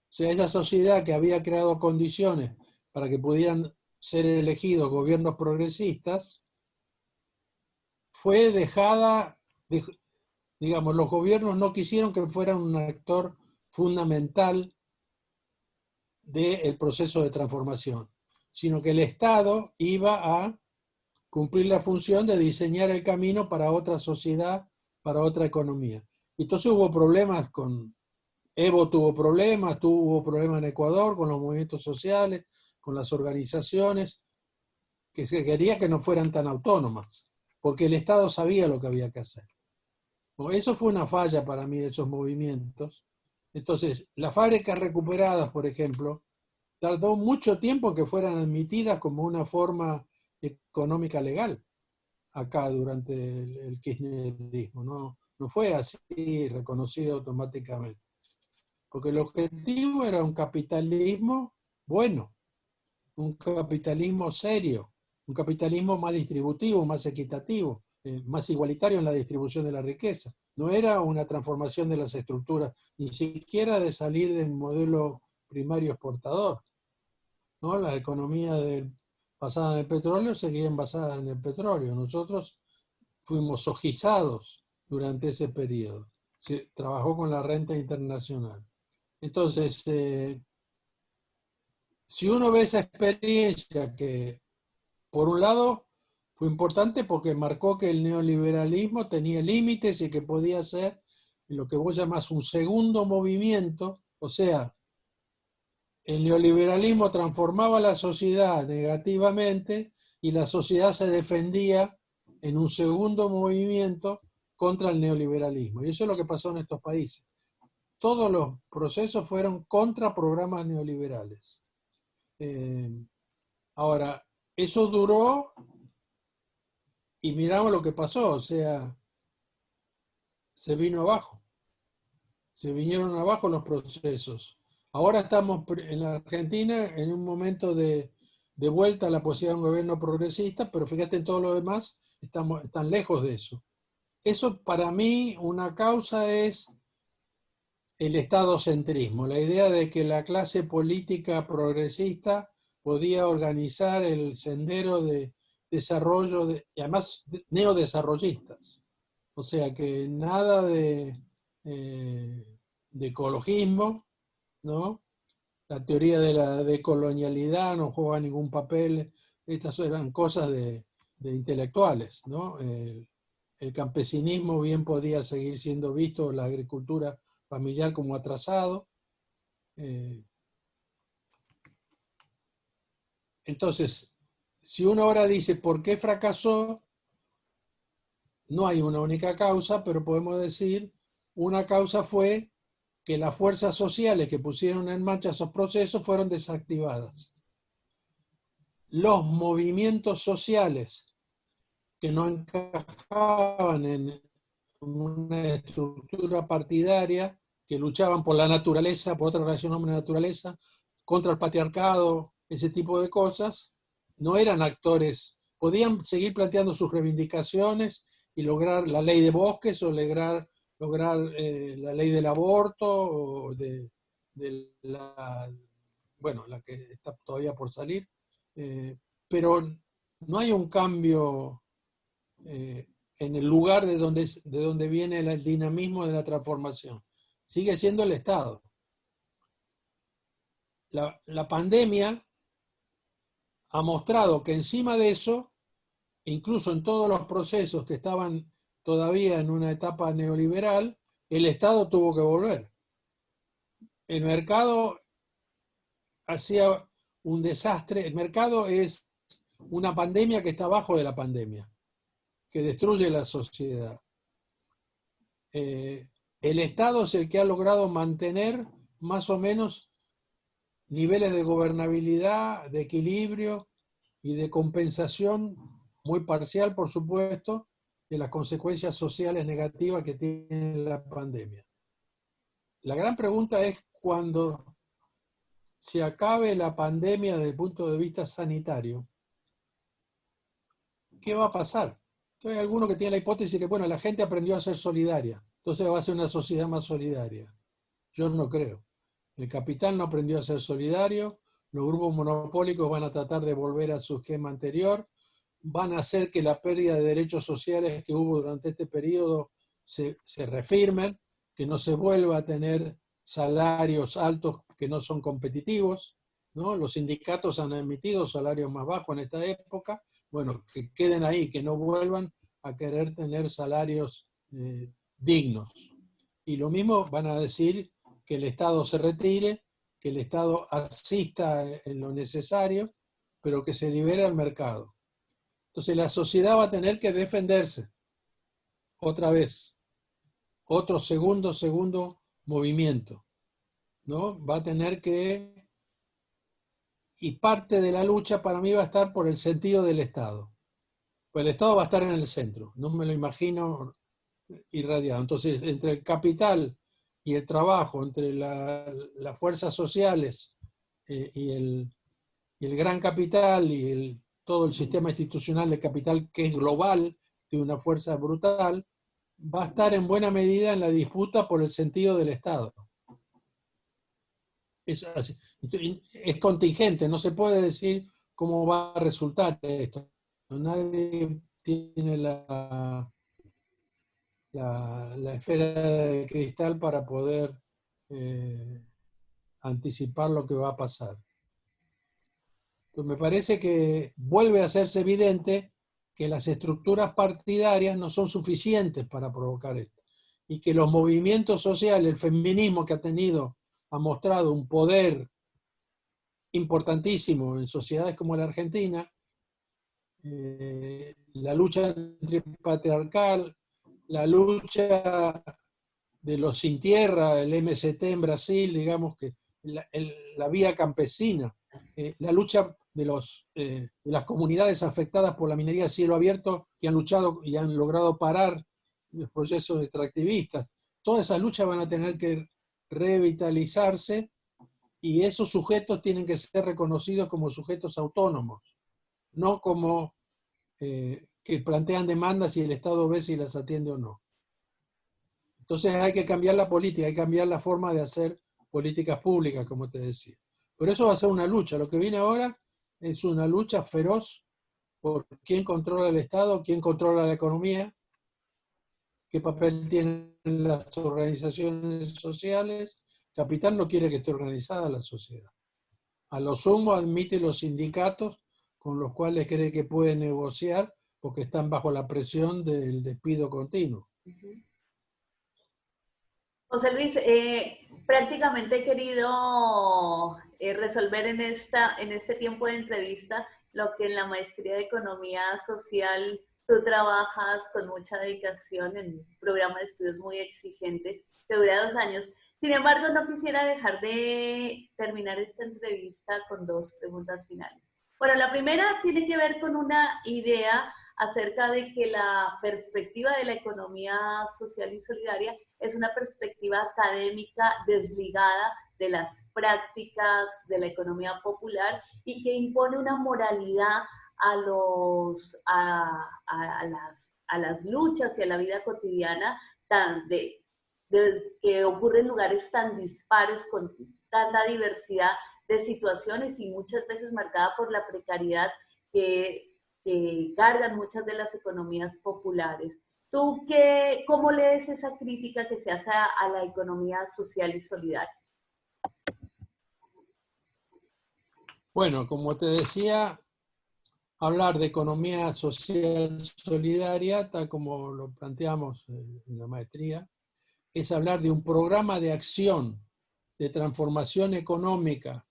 O sea, esa sociedad que había creado condiciones para que pudieran ser elegidos gobiernos progresistas, fue dejada, digamos, los gobiernos no quisieron que fueran un actor fundamental del proceso de transformación, sino que el Estado iba a cumplir la función de diseñar el camino para otra sociedad, para otra economía. Y entonces hubo problemas Evo tuvo problemas en Ecuador con los movimientos sociales, con las organizaciones, que se quería que no fueran tan autónomas, porque el Estado sabía lo que había que hacer. Eso fue una falla para mí de esos movimientos. Entonces, las fábricas recuperadas, por ejemplo, tardó mucho tiempo que fueran admitidas como una forma económica legal acá durante el kirchnerismo. No fue así reconocido automáticamente. Porque el objetivo era un capitalismo bueno, un capitalismo serio, un capitalismo más distributivo, más equitativo, más igualitario en la distribución de la riqueza. No era una transformación de las estructuras, ni siquiera de salir del modelo primario exportador, ¿no? La economía basada en el petróleo seguían basadas en el petróleo. Nosotros fuimos sojizados durante ese periodo. Se trabajó con la renta internacional. Entonces, si uno ve esa experiencia que, por un lado, fue importante porque marcó que el neoliberalismo tenía límites y que podía ser lo que vos llamás un segundo movimiento, o sea, el neoliberalismo transformaba la sociedad negativamente y la sociedad se defendía en un segundo movimiento contra el neoliberalismo. Y eso es lo que pasó en estos países. Todos los procesos fueron contra programas neoliberales. Ahora, eso duró y miramos lo que pasó, o sea, se vino abajo, se vinieron abajo los procesos. Ahora estamos en la Argentina en un momento de vuelta a la posibilidad de un gobierno progresista, pero fíjate en todo lo demás, están lejos de eso. Eso para mí una causa es el estadocentrismo, la idea de que la clase política progresista podía organizar el sendero de desarrollo, y además neodesarrollistas. O sea que nada de ecologismo, ¿no? La teoría de la decolonialidad no juega ningún papel. Estas eran cosas de intelectuales, ¿no? El campesinismo bien podía seguir siendo visto, la agricultura familiar como atrasado. Entonces, si uno ahora dice por qué fracasó, no hay una única causa, pero podemos decir una causa fue que las fuerzas sociales que pusieron en marcha esos procesos fueron desactivadas. Los movimientos sociales que no encajaban en una estructura partidaria, que luchaban por la naturaleza, por otra relación hombre-naturaleza, contra el patriarcado, ese tipo de cosas, no eran actores, podían seguir planteando sus reivindicaciones y lograr la ley de bosques o lograr la ley del aborto o de la, bueno, la que está todavía por salir, pero no hay un cambio en el lugar de donde viene el dinamismo de la transformación. Sigue siendo el Estado. La pandemia ha mostrado que encima de eso, incluso en todos los procesos que estaban todavía en una etapa neoliberal, el Estado tuvo que volver. El mercado hacía un desastre. El mercado es una pandemia que está abajo de la pandemia, que destruye la sociedad. El Estado es el que ha logrado mantener más o menos niveles de gobernabilidad, de equilibrio y de compensación muy parcial, por supuesto, de las consecuencias sociales negativas que tiene la pandemia. La gran pregunta es cuando se acabe la pandemia desde el punto de vista sanitario, ¿qué va a pasar? Entonces hay algunos que tienen la hipótesis que, bueno, la gente aprendió a ser solidaria, entonces va a ser una sociedad más solidaria. Yo no creo. El capital no aprendió a ser solidario, los grupos monopólicos van a tratar de volver a su esquema anterior, van a hacer que la pérdida de derechos sociales que hubo durante este periodo se refirmen, que no se vuelva a tener salarios altos que no son competitivos, ¿no? Los sindicatos han emitido salarios más bajos en esta época, bueno, que queden ahí, que no vuelvan a querer tener salarios dignos. Y lo mismo van a decir que el Estado se retire, que el Estado asista en lo necesario, pero que se libere al mercado. Entonces la sociedad va a tener que defenderse otra vez, otro segundo movimiento, ¿no? Va a tener que, y parte de la lucha para mí va a estar por el sentido del Estado. Pues el Estado va a estar en el centro, no me lo imagino irradiado. Entonces, entre el capital y el trabajo, entre las fuerzas sociales y el gran capital y todo el sistema institucional de capital que es global, de una fuerza brutal, va a estar en buena medida en la disputa por el sentido del Estado. Es contingente, no se puede decir cómo va a resultar esto. Nadie tiene la esfera de cristal para poder anticipar lo que va a pasar. Entonces me parece que vuelve a hacerse evidente que las estructuras partidarias no son suficientes para provocar esto y que los movimientos sociales, el feminismo que ha mostrado un poder importantísimo en sociedades como la Argentina, la lucha patriarcal, la lucha de los sin tierra, el MST en Brasil, digamos que la vía campesina, la lucha de las comunidades afectadas por la minería a cielo abierto que han luchado y han logrado parar los procesos extractivistas. Todas esas luchas van a tener que revitalizarse y esos sujetos tienen que ser reconocidos como sujetos autónomos, no como que plantean demandas y el Estado ve si las atiende o no. Entonces hay que cambiar la política, hay que cambiar la forma de hacer políticas públicas, como te decía. Pero eso va a ser una lucha. Lo que viene ahora es una lucha feroz por quién controla el Estado, quién controla la economía, qué papel tienen las organizaciones sociales. Capital no quiere que esté organizada la sociedad. A lo sumo admite los sindicatos con los cuales cree que puede negociar porque están bajo la presión del despido continuo. José Luis, prácticamente he querido resolver en este tiempo de entrevista lo que en la maestría de Economía Social tú trabajas con mucha dedicación en un programa de estudios muy exigente que dura 2 años. Sin embargo, no quisiera dejar de terminar esta entrevista con 2 preguntas finales. Bueno, la primera tiene que ver con una idea acerca de que la perspectiva de la economía social y solidaria es una perspectiva académica desligada de las prácticas de la economía popular y que impone una moralidad a las luchas y a la vida cotidiana que ocurre en lugares tan dispares, con tanta diversidad de situaciones y muchas veces marcada por la precariedad que cargan muchas de las economías populares. ¿Tú cómo lees esa crítica que se hace a la economía social y solidaria? Bueno, como te decía, hablar de economía social solidaria, tal como lo planteamos en la maestría, es hablar de un programa de acción, de transformación económica,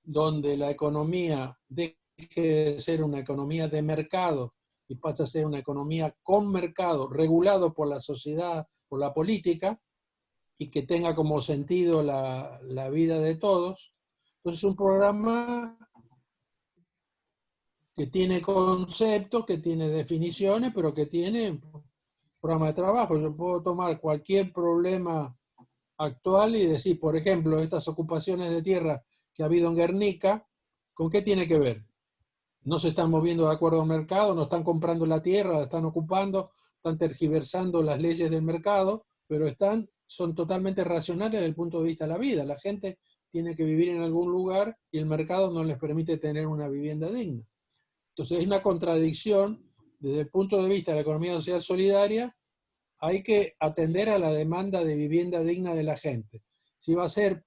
donde la economía dé de ser una economía de mercado y pasa a ser una economía con mercado, regulado por la sociedad, por la política, y que tenga como sentido la vida de todos. Entonces es un programa que tiene conceptos, que tiene definiciones, pero que tiene programa de trabajo. Yo puedo tomar cualquier problema actual y decir, por ejemplo, estas ocupaciones de tierra que ha habido en Guernica, ¿con qué tiene que ver? No se están moviendo de acuerdo al mercado, no están comprando la tierra, la están ocupando, están tergiversando las leyes del mercado, pero son totalmente racionales desde el punto de vista de la vida. La gente tiene que vivir en algún lugar y el mercado no les permite tener una vivienda digna. Entonces es una contradicción desde el punto de vista de la economía social solidaria. Hay que atender a la demanda de vivienda digna de la gente. Si va a ser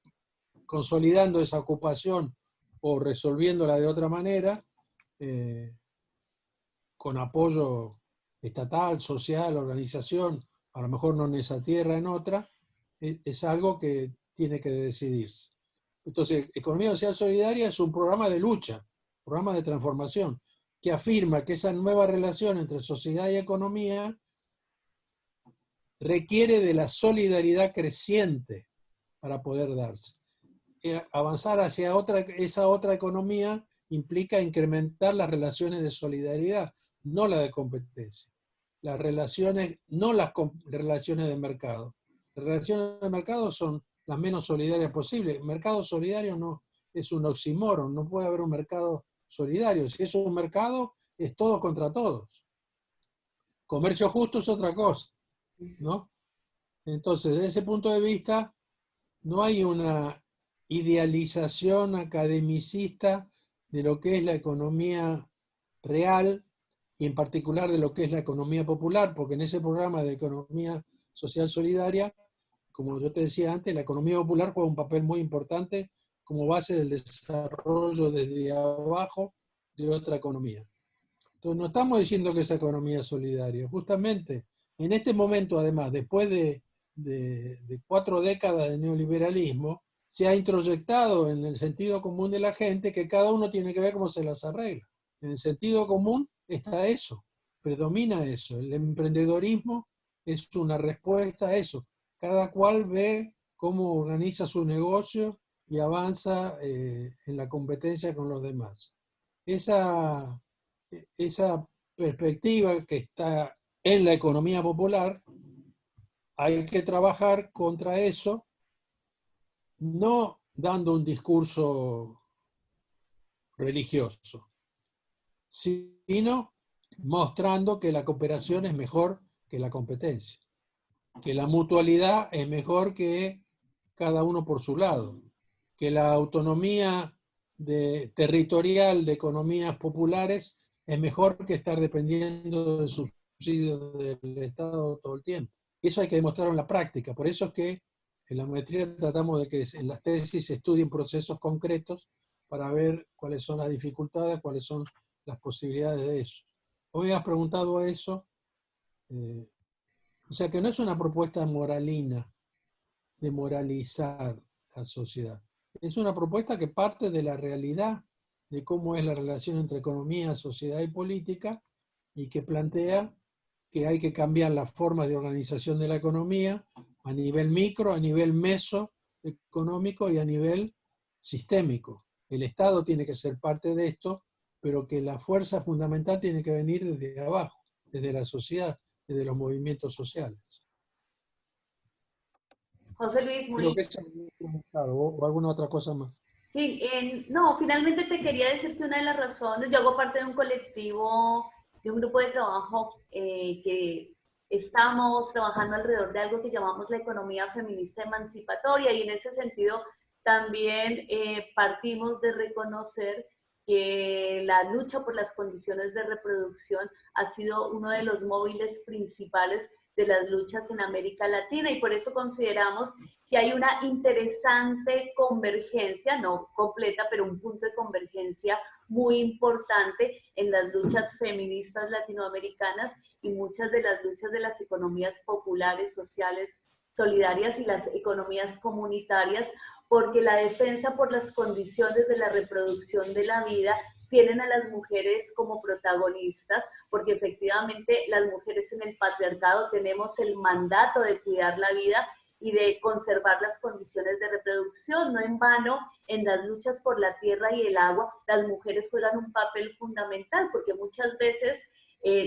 consolidando esa ocupación o resolviéndola de otra manera, con apoyo estatal, social, organización, a lo mejor no en esa tierra, en otra, es algo que tiene que decidirse. Entonces, Economía Social Solidaria es un programa de lucha, programa de transformación, que afirma que esa nueva relación entre sociedad y economía requiere de la solidaridad creciente para poder darse. Avanzar hacia esa otra economía implica incrementar las relaciones de solidaridad, no la de competencia. Las relaciones, no las relaciones de mercado. Las relaciones de mercado son las menos solidarias posibles. El mercado solidario no es un oxímoron, no puede haber un mercado solidario. Si es un mercado, es todos contra todos. Comercio justo es otra cosa, ¿no? Entonces, desde ese punto de vista, no hay una idealización academicista de lo que es la economía real y en particular de lo que es la economía popular, porque en ese programa de economía social solidaria, como yo te decía antes, la economía popular juega un papel muy importante como base del desarrollo desde abajo de otra economía. Entonces no estamos diciendo que esa economía es solidaria, justamente en este momento, además, después de 4 décadas de neoliberalismo, se ha introyectado en el sentido común de la gente que cada uno tiene que ver cómo se las arregla. En el sentido común está eso, predomina eso. El emprendedorismo es una respuesta a eso. Cada cual ve cómo organiza su negocio y avanza en la competencia con los demás. Esa perspectiva que está en la economía popular, hay que trabajar contra eso, no dando un discurso religioso, sino mostrando que la cooperación es mejor que la competencia, que la mutualidad es mejor que cada uno por su lado, que la autonomía territorial de economías populares es mejor que estar dependiendo del subsidio del Estado todo el tiempo. Eso hay que demostrarlo en la práctica. Por eso es que en la maestría tratamos de que en las tesis se estudien procesos concretos para ver cuáles son las dificultades, cuáles son las posibilidades de eso. Hoy has preguntado eso, o sea que no es una propuesta moralina de moralizar la sociedad. Es una propuesta que parte de la realidad de cómo es la relación entre economía, sociedad y política y que plantea que hay que cambiar las formas de organización de la economía a nivel micro, a nivel mesoeconómico y a nivel sistémico. El Estado tiene que ser parte de esto, pero que la fuerza fundamental tiene que venir desde abajo, desde la sociedad, desde los movimientos sociales. José Luis, Creo que eso claro, o alguna otra cosa más. Sí, no, finalmente te quería decir que una de las razones, yo hago parte de un colectivo, de un grupo de trabajo que estamos trabajando alrededor de algo que llamamos la economía feminista emancipatoria y en ese sentido también partimos de reconocer que la lucha por las condiciones de reproducción ha sido uno de los móviles principales de las luchas en América Latina y por eso consideramos que hay una interesante convergencia, no completa, pero un punto de convergencia muy importante en las luchas feministas latinoamericanas y muchas de las luchas de las economías populares, sociales, solidarias y las economías comunitarias, porque la defensa por las condiciones de la reproducción de la vida tienen a las mujeres como protagonistas, porque efectivamente las mujeres en el patriarcado tenemos el mandato de cuidar la vida y de conservar las condiciones de reproducción. No en vano, en las luchas por la tierra y el agua, las mujeres juegan un papel fundamental, porque muchas veces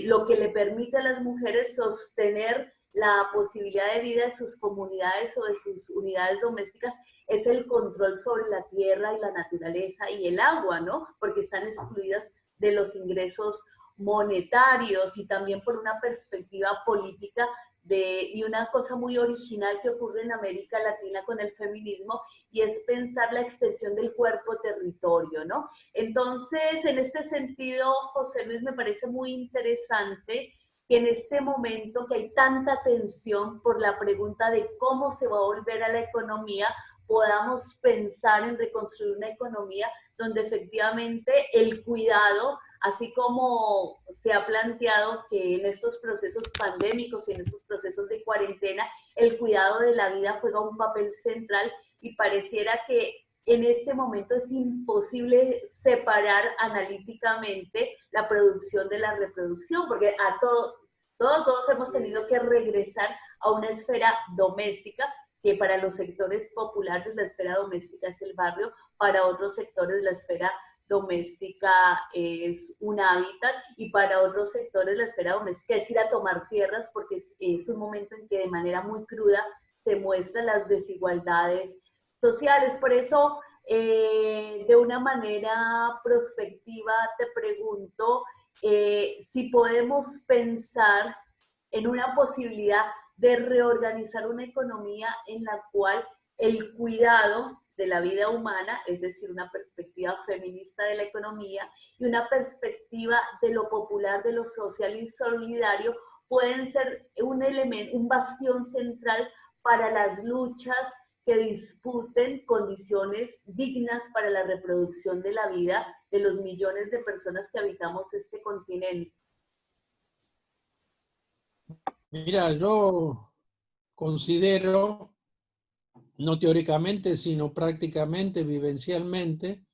lo que le permite a las mujeres sostener la posibilidad de vida de sus comunidades o de sus unidades domésticas es el control sobre la tierra y la naturaleza y el agua, ¿no? Porque están excluidas de los ingresos monetarios y también por una perspectiva política y una cosa muy original que ocurre en América Latina con el feminismo, y es pensar la extensión del cuerpo-territorio, ¿no? Entonces, en este sentido, José Luis, me parece muy interesante que en este momento que hay tanta tensión por la pregunta de cómo se va a volver a la economía, podamos pensar en reconstruir una economía donde efectivamente el cuidado, así como se ha planteado que en estos procesos pandémicos y en estos procesos de cuarentena, el cuidado de la vida juega un papel central, y pareciera que en este momento es imposible separar analíticamente la producción de la reproducción, porque todos hemos tenido que regresar a una esfera doméstica, que para los sectores populares la esfera doméstica es el barrio, para otros sectores la esfera doméstica es un hábitat, y para otros sectores la esfera doméstica es ir a tomar tierras, porque es un momento en que de manera muy cruda se muestran las desigualdades sociales. Por eso, de una manera prospectiva, te pregunto si podemos pensar en una posibilidad de reorganizar una economía en la cual el cuidado de la vida humana, es decir, una perspectiva feminista de la economía y una perspectiva de lo popular, de lo social y solidario, pueden ser un elemento, un bastión central para las luchas que disputen condiciones dignas para la reproducción de la vida de los millones de personas que habitamos este continente. Mira, yo considero, no teóricamente, sino prácticamente, vivencialmente,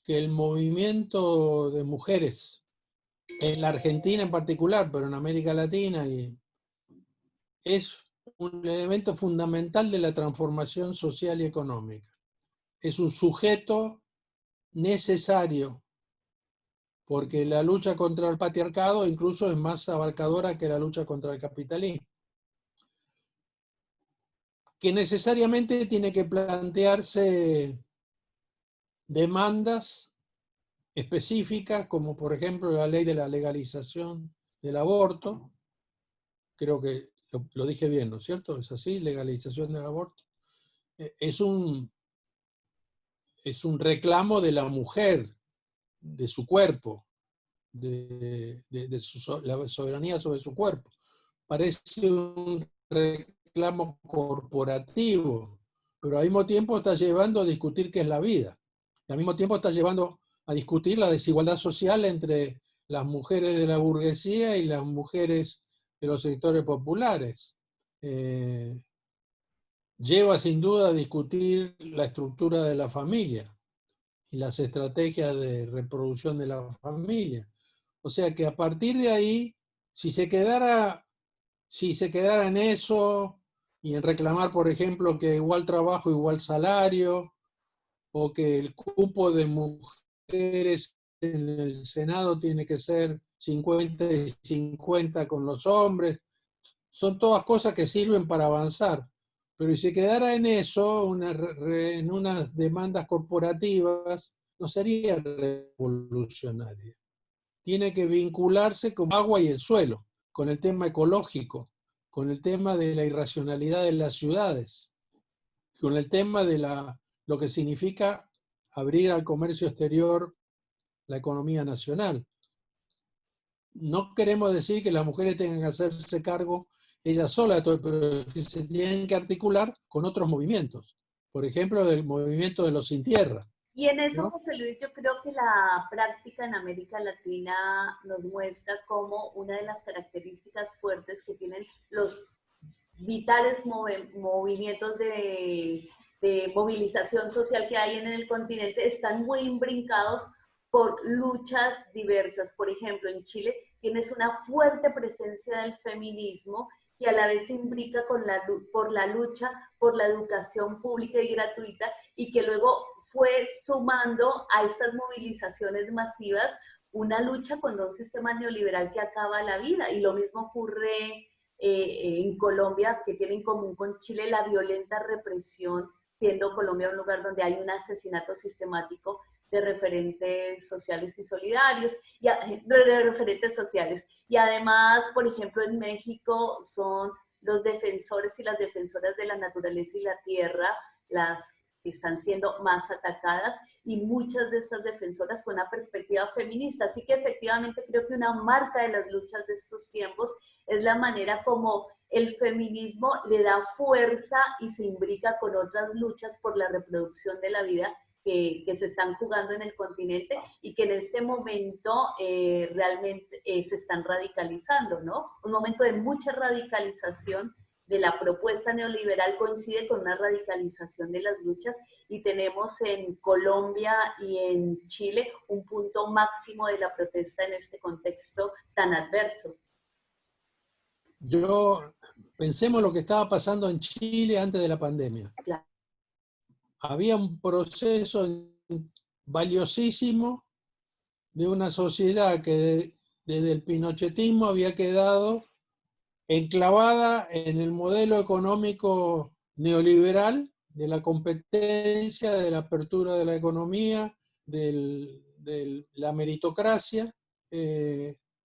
que el movimiento de mujeres, en la Argentina en particular, pero en América Latina, es un elemento fundamental de la transformación social y económica. Es un sujeto necesario, porque la lucha contra el patriarcado incluso es más abarcadora que la lucha contra el capitalismo, que necesariamente tiene que plantearse demandas específicas, como por ejemplo la ley de la legalización del aborto. Creo que lo dije bien, ¿no es cierto? Es así, legalización del aborto. Es un reclamo de la mujer, de su cuerpo, de la soberanía sobre su cuerpo. Parece un reclamo corporativo, pero al mismo tiempo está llevando a discutir qué es la vida. Y al mismo tiempo está llevando a discutir la desigualdad social entre las mujeres de la burguesía y las mujeres de los sectores populares. Lleva sin duda a discutir la estructura de la familia y las estrategias de reproducción de la familia. O sea que a partir de ahí, si se quedara en eso y en reclamar, por ejemplo, que igual trabajo, igual salario, o que el cupo de mujeres en el Senado tiene que ser 50 y 50 con los hombres, son todas cosas que sirven para avanzar. Pero si se quedara en eso, en unas demandas corporativas, no sería revolucionaria. Tiene que vincularse con agua y el suelo, con el tema ecológico, con el tema de la irracionalidad de las ciudades, con el tema de lo que significa abrir al comercio exterior la economía nacional. No queremos decir que las mujeres tengan que hacerse cargo ellas solas, pero que se tienen que articular con otros movimientos. Por ejemplo, el movimiento de los sin tierra. Y en eso, ¿No? José Luis, yo creo que la práctica en América Latina nos muestra como una de las características fuertes que tienen los vitales movimientos de movilización social que hay en el continente están muy imbrincados por luchas diversas. Por ejemplo, en Chile tienes una fuerte presencia del feminismo que a la vez imbrica por la lucha por la educación pública y gratuita, y que luego fue sumando a estas movilizaciones masivas una lucha contra un sistema neoliberal que acaba la vida. Y lo mismo ocurre en Colombia, que tiene en común con Chile la violenta represión, siendo Colombia un lugar donde hay un asesinato sistemático de referentes sociales y solidarios, de referentes sociales. Y además, por ejemplo, en México son los defensores y las defensoras de la naturaleza y la tierra las que están siendo más atacadas, y muchas de estas defensoras con una perspectiva feminista. Así que efectivamente creo que una marca de las luchas de estos tiempos es la manera como el feminismo le da fuerza y se imbrica con otras luchas por la reproducción de la vida que se están jugando en el continente y que en este momento realmente se están radicalizando, ¿no? Un momento de mucha radicalización de la propuesta neoliberal coincide con una radicalización de las luchas, y tenemos en Colombia y en Chile un punto máximo de la protesta en este contexto tan adverso. Pensemos lo que estaba pasando en Chile antes de la pandemia. Claro. Había un proceso valiosísimo de una sociedad que desde el pinochetismo había quedado enclavada en el modelo económico neoliberal, de la competencia, de la apertura de la economía, de la meritocracia.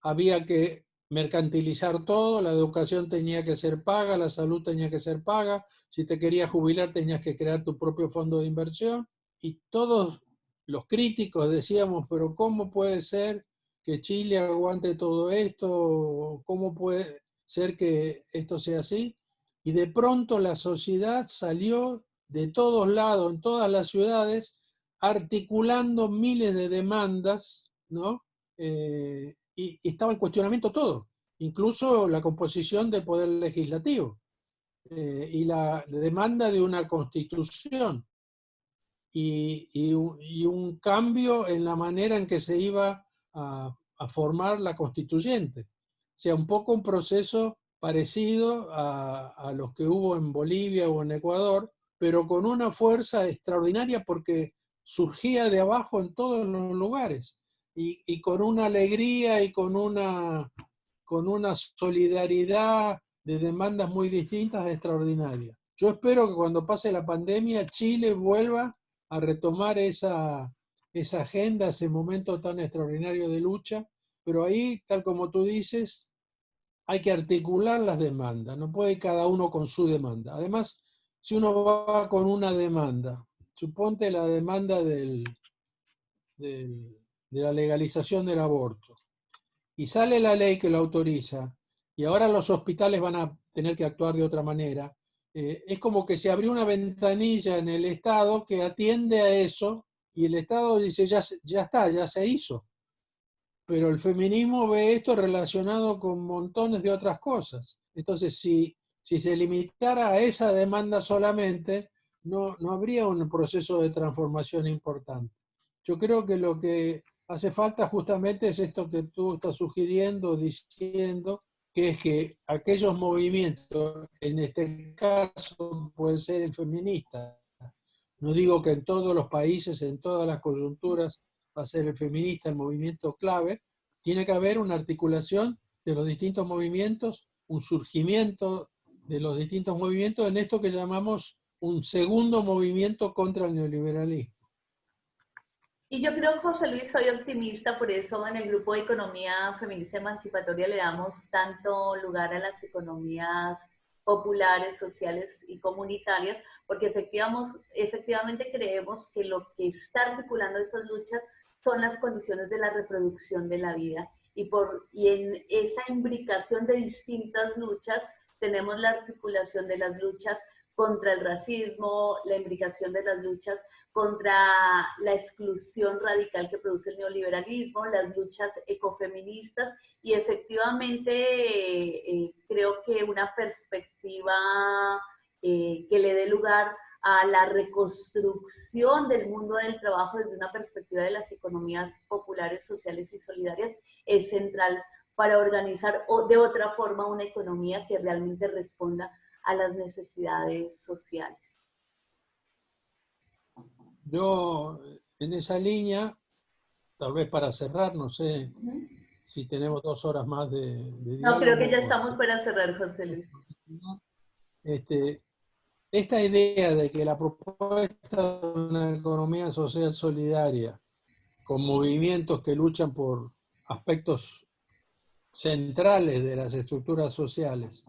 Había que mercantilizar todo, la educación tenía que ser paga, la salud tenía que ser paga, si te querías jubilar tenías que crear tu propio fondo de inversión, y todos los críticos decíamos, pero ¿cómo puede ser que Chile aguante todo esto? ¿Cómo puede ser que esto sea así? Y de pronto la sociedad salió de todos lados, en todas las ciudades, articulando miles de demandas, ¿no? Y estaba en cuestionamiento todo, incluso la composición del poder legislativo y la demanda de una constitución y un cambio en la manera en que se iba a formar la constituyente. O sea, un poco un proceso parecido a los que hubo en Bolivia o en Ecuador, pero con una fuerza extraordinaria porque surgía de abajo en todos los lugares y con una alegría y con una solidaridad de demandas muy distintas extraordinarias. Yo espero que cuando pase la pandemia Chile vuelva a retomar esa agenda, ese momento tan extraordinario de lucha, pero ahí, tal como tú dices, hay que articular las demandas, no puede cada uno con su demanda. Además, si uno va con una demanda, suponte la demanda de la legalización del aborto, y sale la ley que lo autoriza, y ahora los hospitales van a tener que actuar de otra manera, es como que se abrió una ventanilla en el Estado que atiende a eso, y el Estado dice, ya está, ya se hizo. Pero el feminismo ve esto relacionado con montones de otras cosas. Entonces, si se limitara a esa demanda solamente, no habría un proceso de transformación importante. Yo creo que lo que hace falta justamente es esto que tú estás sugiriendo, diciendo, que es que aquellos movimientos, en este caso puede ser el feminista, no digo que en todos los países, en todas las coyunturas, va a ser el feminista el movimiento clave, tiene que haber una articulación de los distintos movimientos, un surgimiento de los distintos movimientos en esto que llamamos un segundo movimiento contra el neoliberalismo. Y yo creo, José Luis, soy optimista, por eso en el grupo de Economía Feminista Emancipatoria le damos tanto lugar a las economías populares, sociales y comunitarias, porque efectivamente creemos que lo que está articulando estas luchas son las condiciones de la reproducción de la vida. Y en esa imbricación de distintas luchas tenemos la articulación de las luchas contra el racismo, la imbricación de las luchas contra la exclusión radical que produce el neoliberalismo, las luchas ecofeministas, y efectivamente creo que una perspectiva que le dé lugar a la reconstrucción del mundo del trabajo desde una perspectiva de las economías populares, sociales y solidarias es central para organizar de otra forma una economía que realmente responda a las necesidades sociales. Yo, en esa línea, tal vez para cerrar, no sé si tenemos 2 horas más de No, creo que ya diálogo. estamos para cerrar, José Luis. Esta idea de que la propuesta de una economía social solidaria, con movimientos que luchan por aspectos centrales de las estructuras sociales,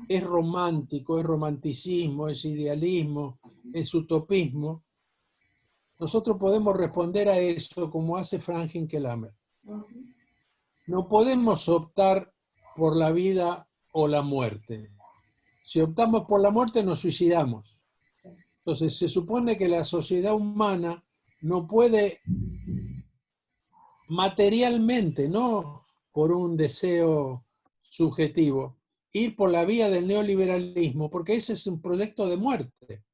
es romántico, es romanticismo, es idealismo, es utopismo, nosotros podemos responder a eso como hace Frank Hinkelamer. No podemos optar por la vida o la muerte. Si optamos por la muerte, nos suicidamos. Entonces, se supone que la sociedad humana no puede materialmente, no por un deseo subjetivo, ir por la vía del neoliberalismo, porque ese es un proyecto de muerte.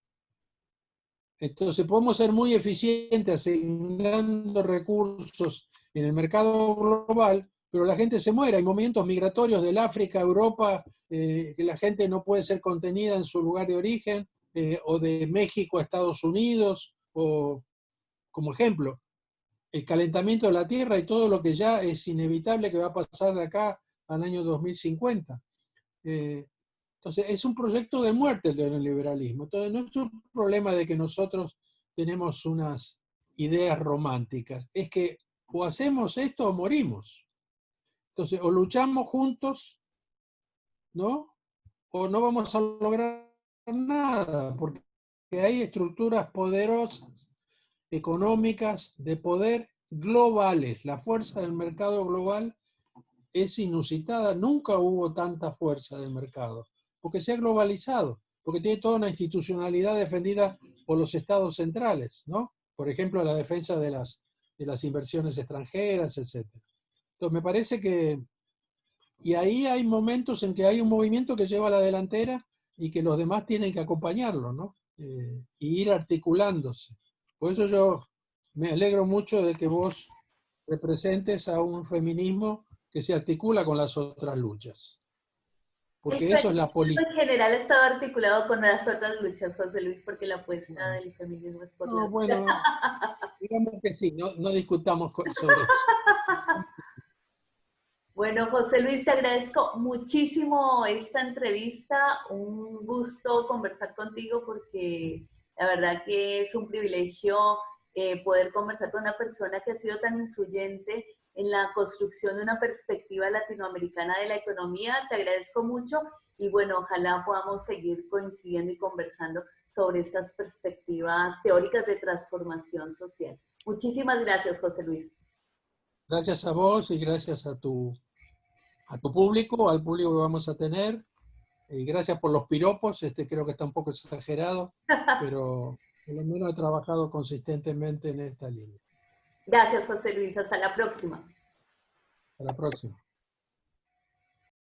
Entonces, podemos ser muy eficientes asignando recursos en el mercado global, pero la gente se muere. Hay movimientos migratorios del África a Europa, que la gente no puede ser contenida en su lugar de origen, o de México a Estados Unidos, o como ejemplo, el calentamiento de la Tierra y todo lo que ya es inevitable que va a pasar de acá al año 2050. Entonces, es un proyecto de muerte el neoliberalismo. Entonces, no es un problema de que nosotros tenemos unas ideas románticas, es que o hacemos esto o morimos. Entonces, o luchamos juntos, ¿no? O no vamos a lograr nada, porque hay estructuras poderosas, económicas, de poder globales. La fuerza del mercado global es inusitada, nunca hubo tanta fuerza del mercado, porque se ha globalizado, porque tiene toda una institucionalidad defendida por los estados centrales, ¿no? Por ejemplo, la defensa de las inversiones extranjeras, etc. Entonces, me parece que, y ahí hay momentos en que hay un movimiento que lleva a la delantera y que los demás tienen que acompañarlo, ¿no? Y ir articulándose. Por eso yo me alegro mucho de que vos representes a un feminismo que se articula con las otras luchas. Porque eso es la política. En general ha estado articulado con las otras luchas, José Luis, porque la apuesta del feminismo es por la... Bueno, digamos que sí, no discutamos sobre eso. Bueno, José Luis, te agradezco muchísimo esta entrevista. Un gusto conversar contigo porque la verdad que es un privilegio poder conversar con una persona que ha sido tan influyente en la construcción de una perspectiva latinoamericana de la economía. Te agradezco mucho y bueno, ojalá podamos seguir coincidiendo y conversando sobre estas perspectivas teóricas de transformación social. Muchísimas gracias, José Luis. Gracias a vos y gracias a tu público, al público que vamos a tener. Y gracias por los piropos, creo que está un poco exagerado, pero por lo menos he trabajado consistentemente en esta línea. Gracias, José Luis. Hasta la próxima. Hasta la próxima.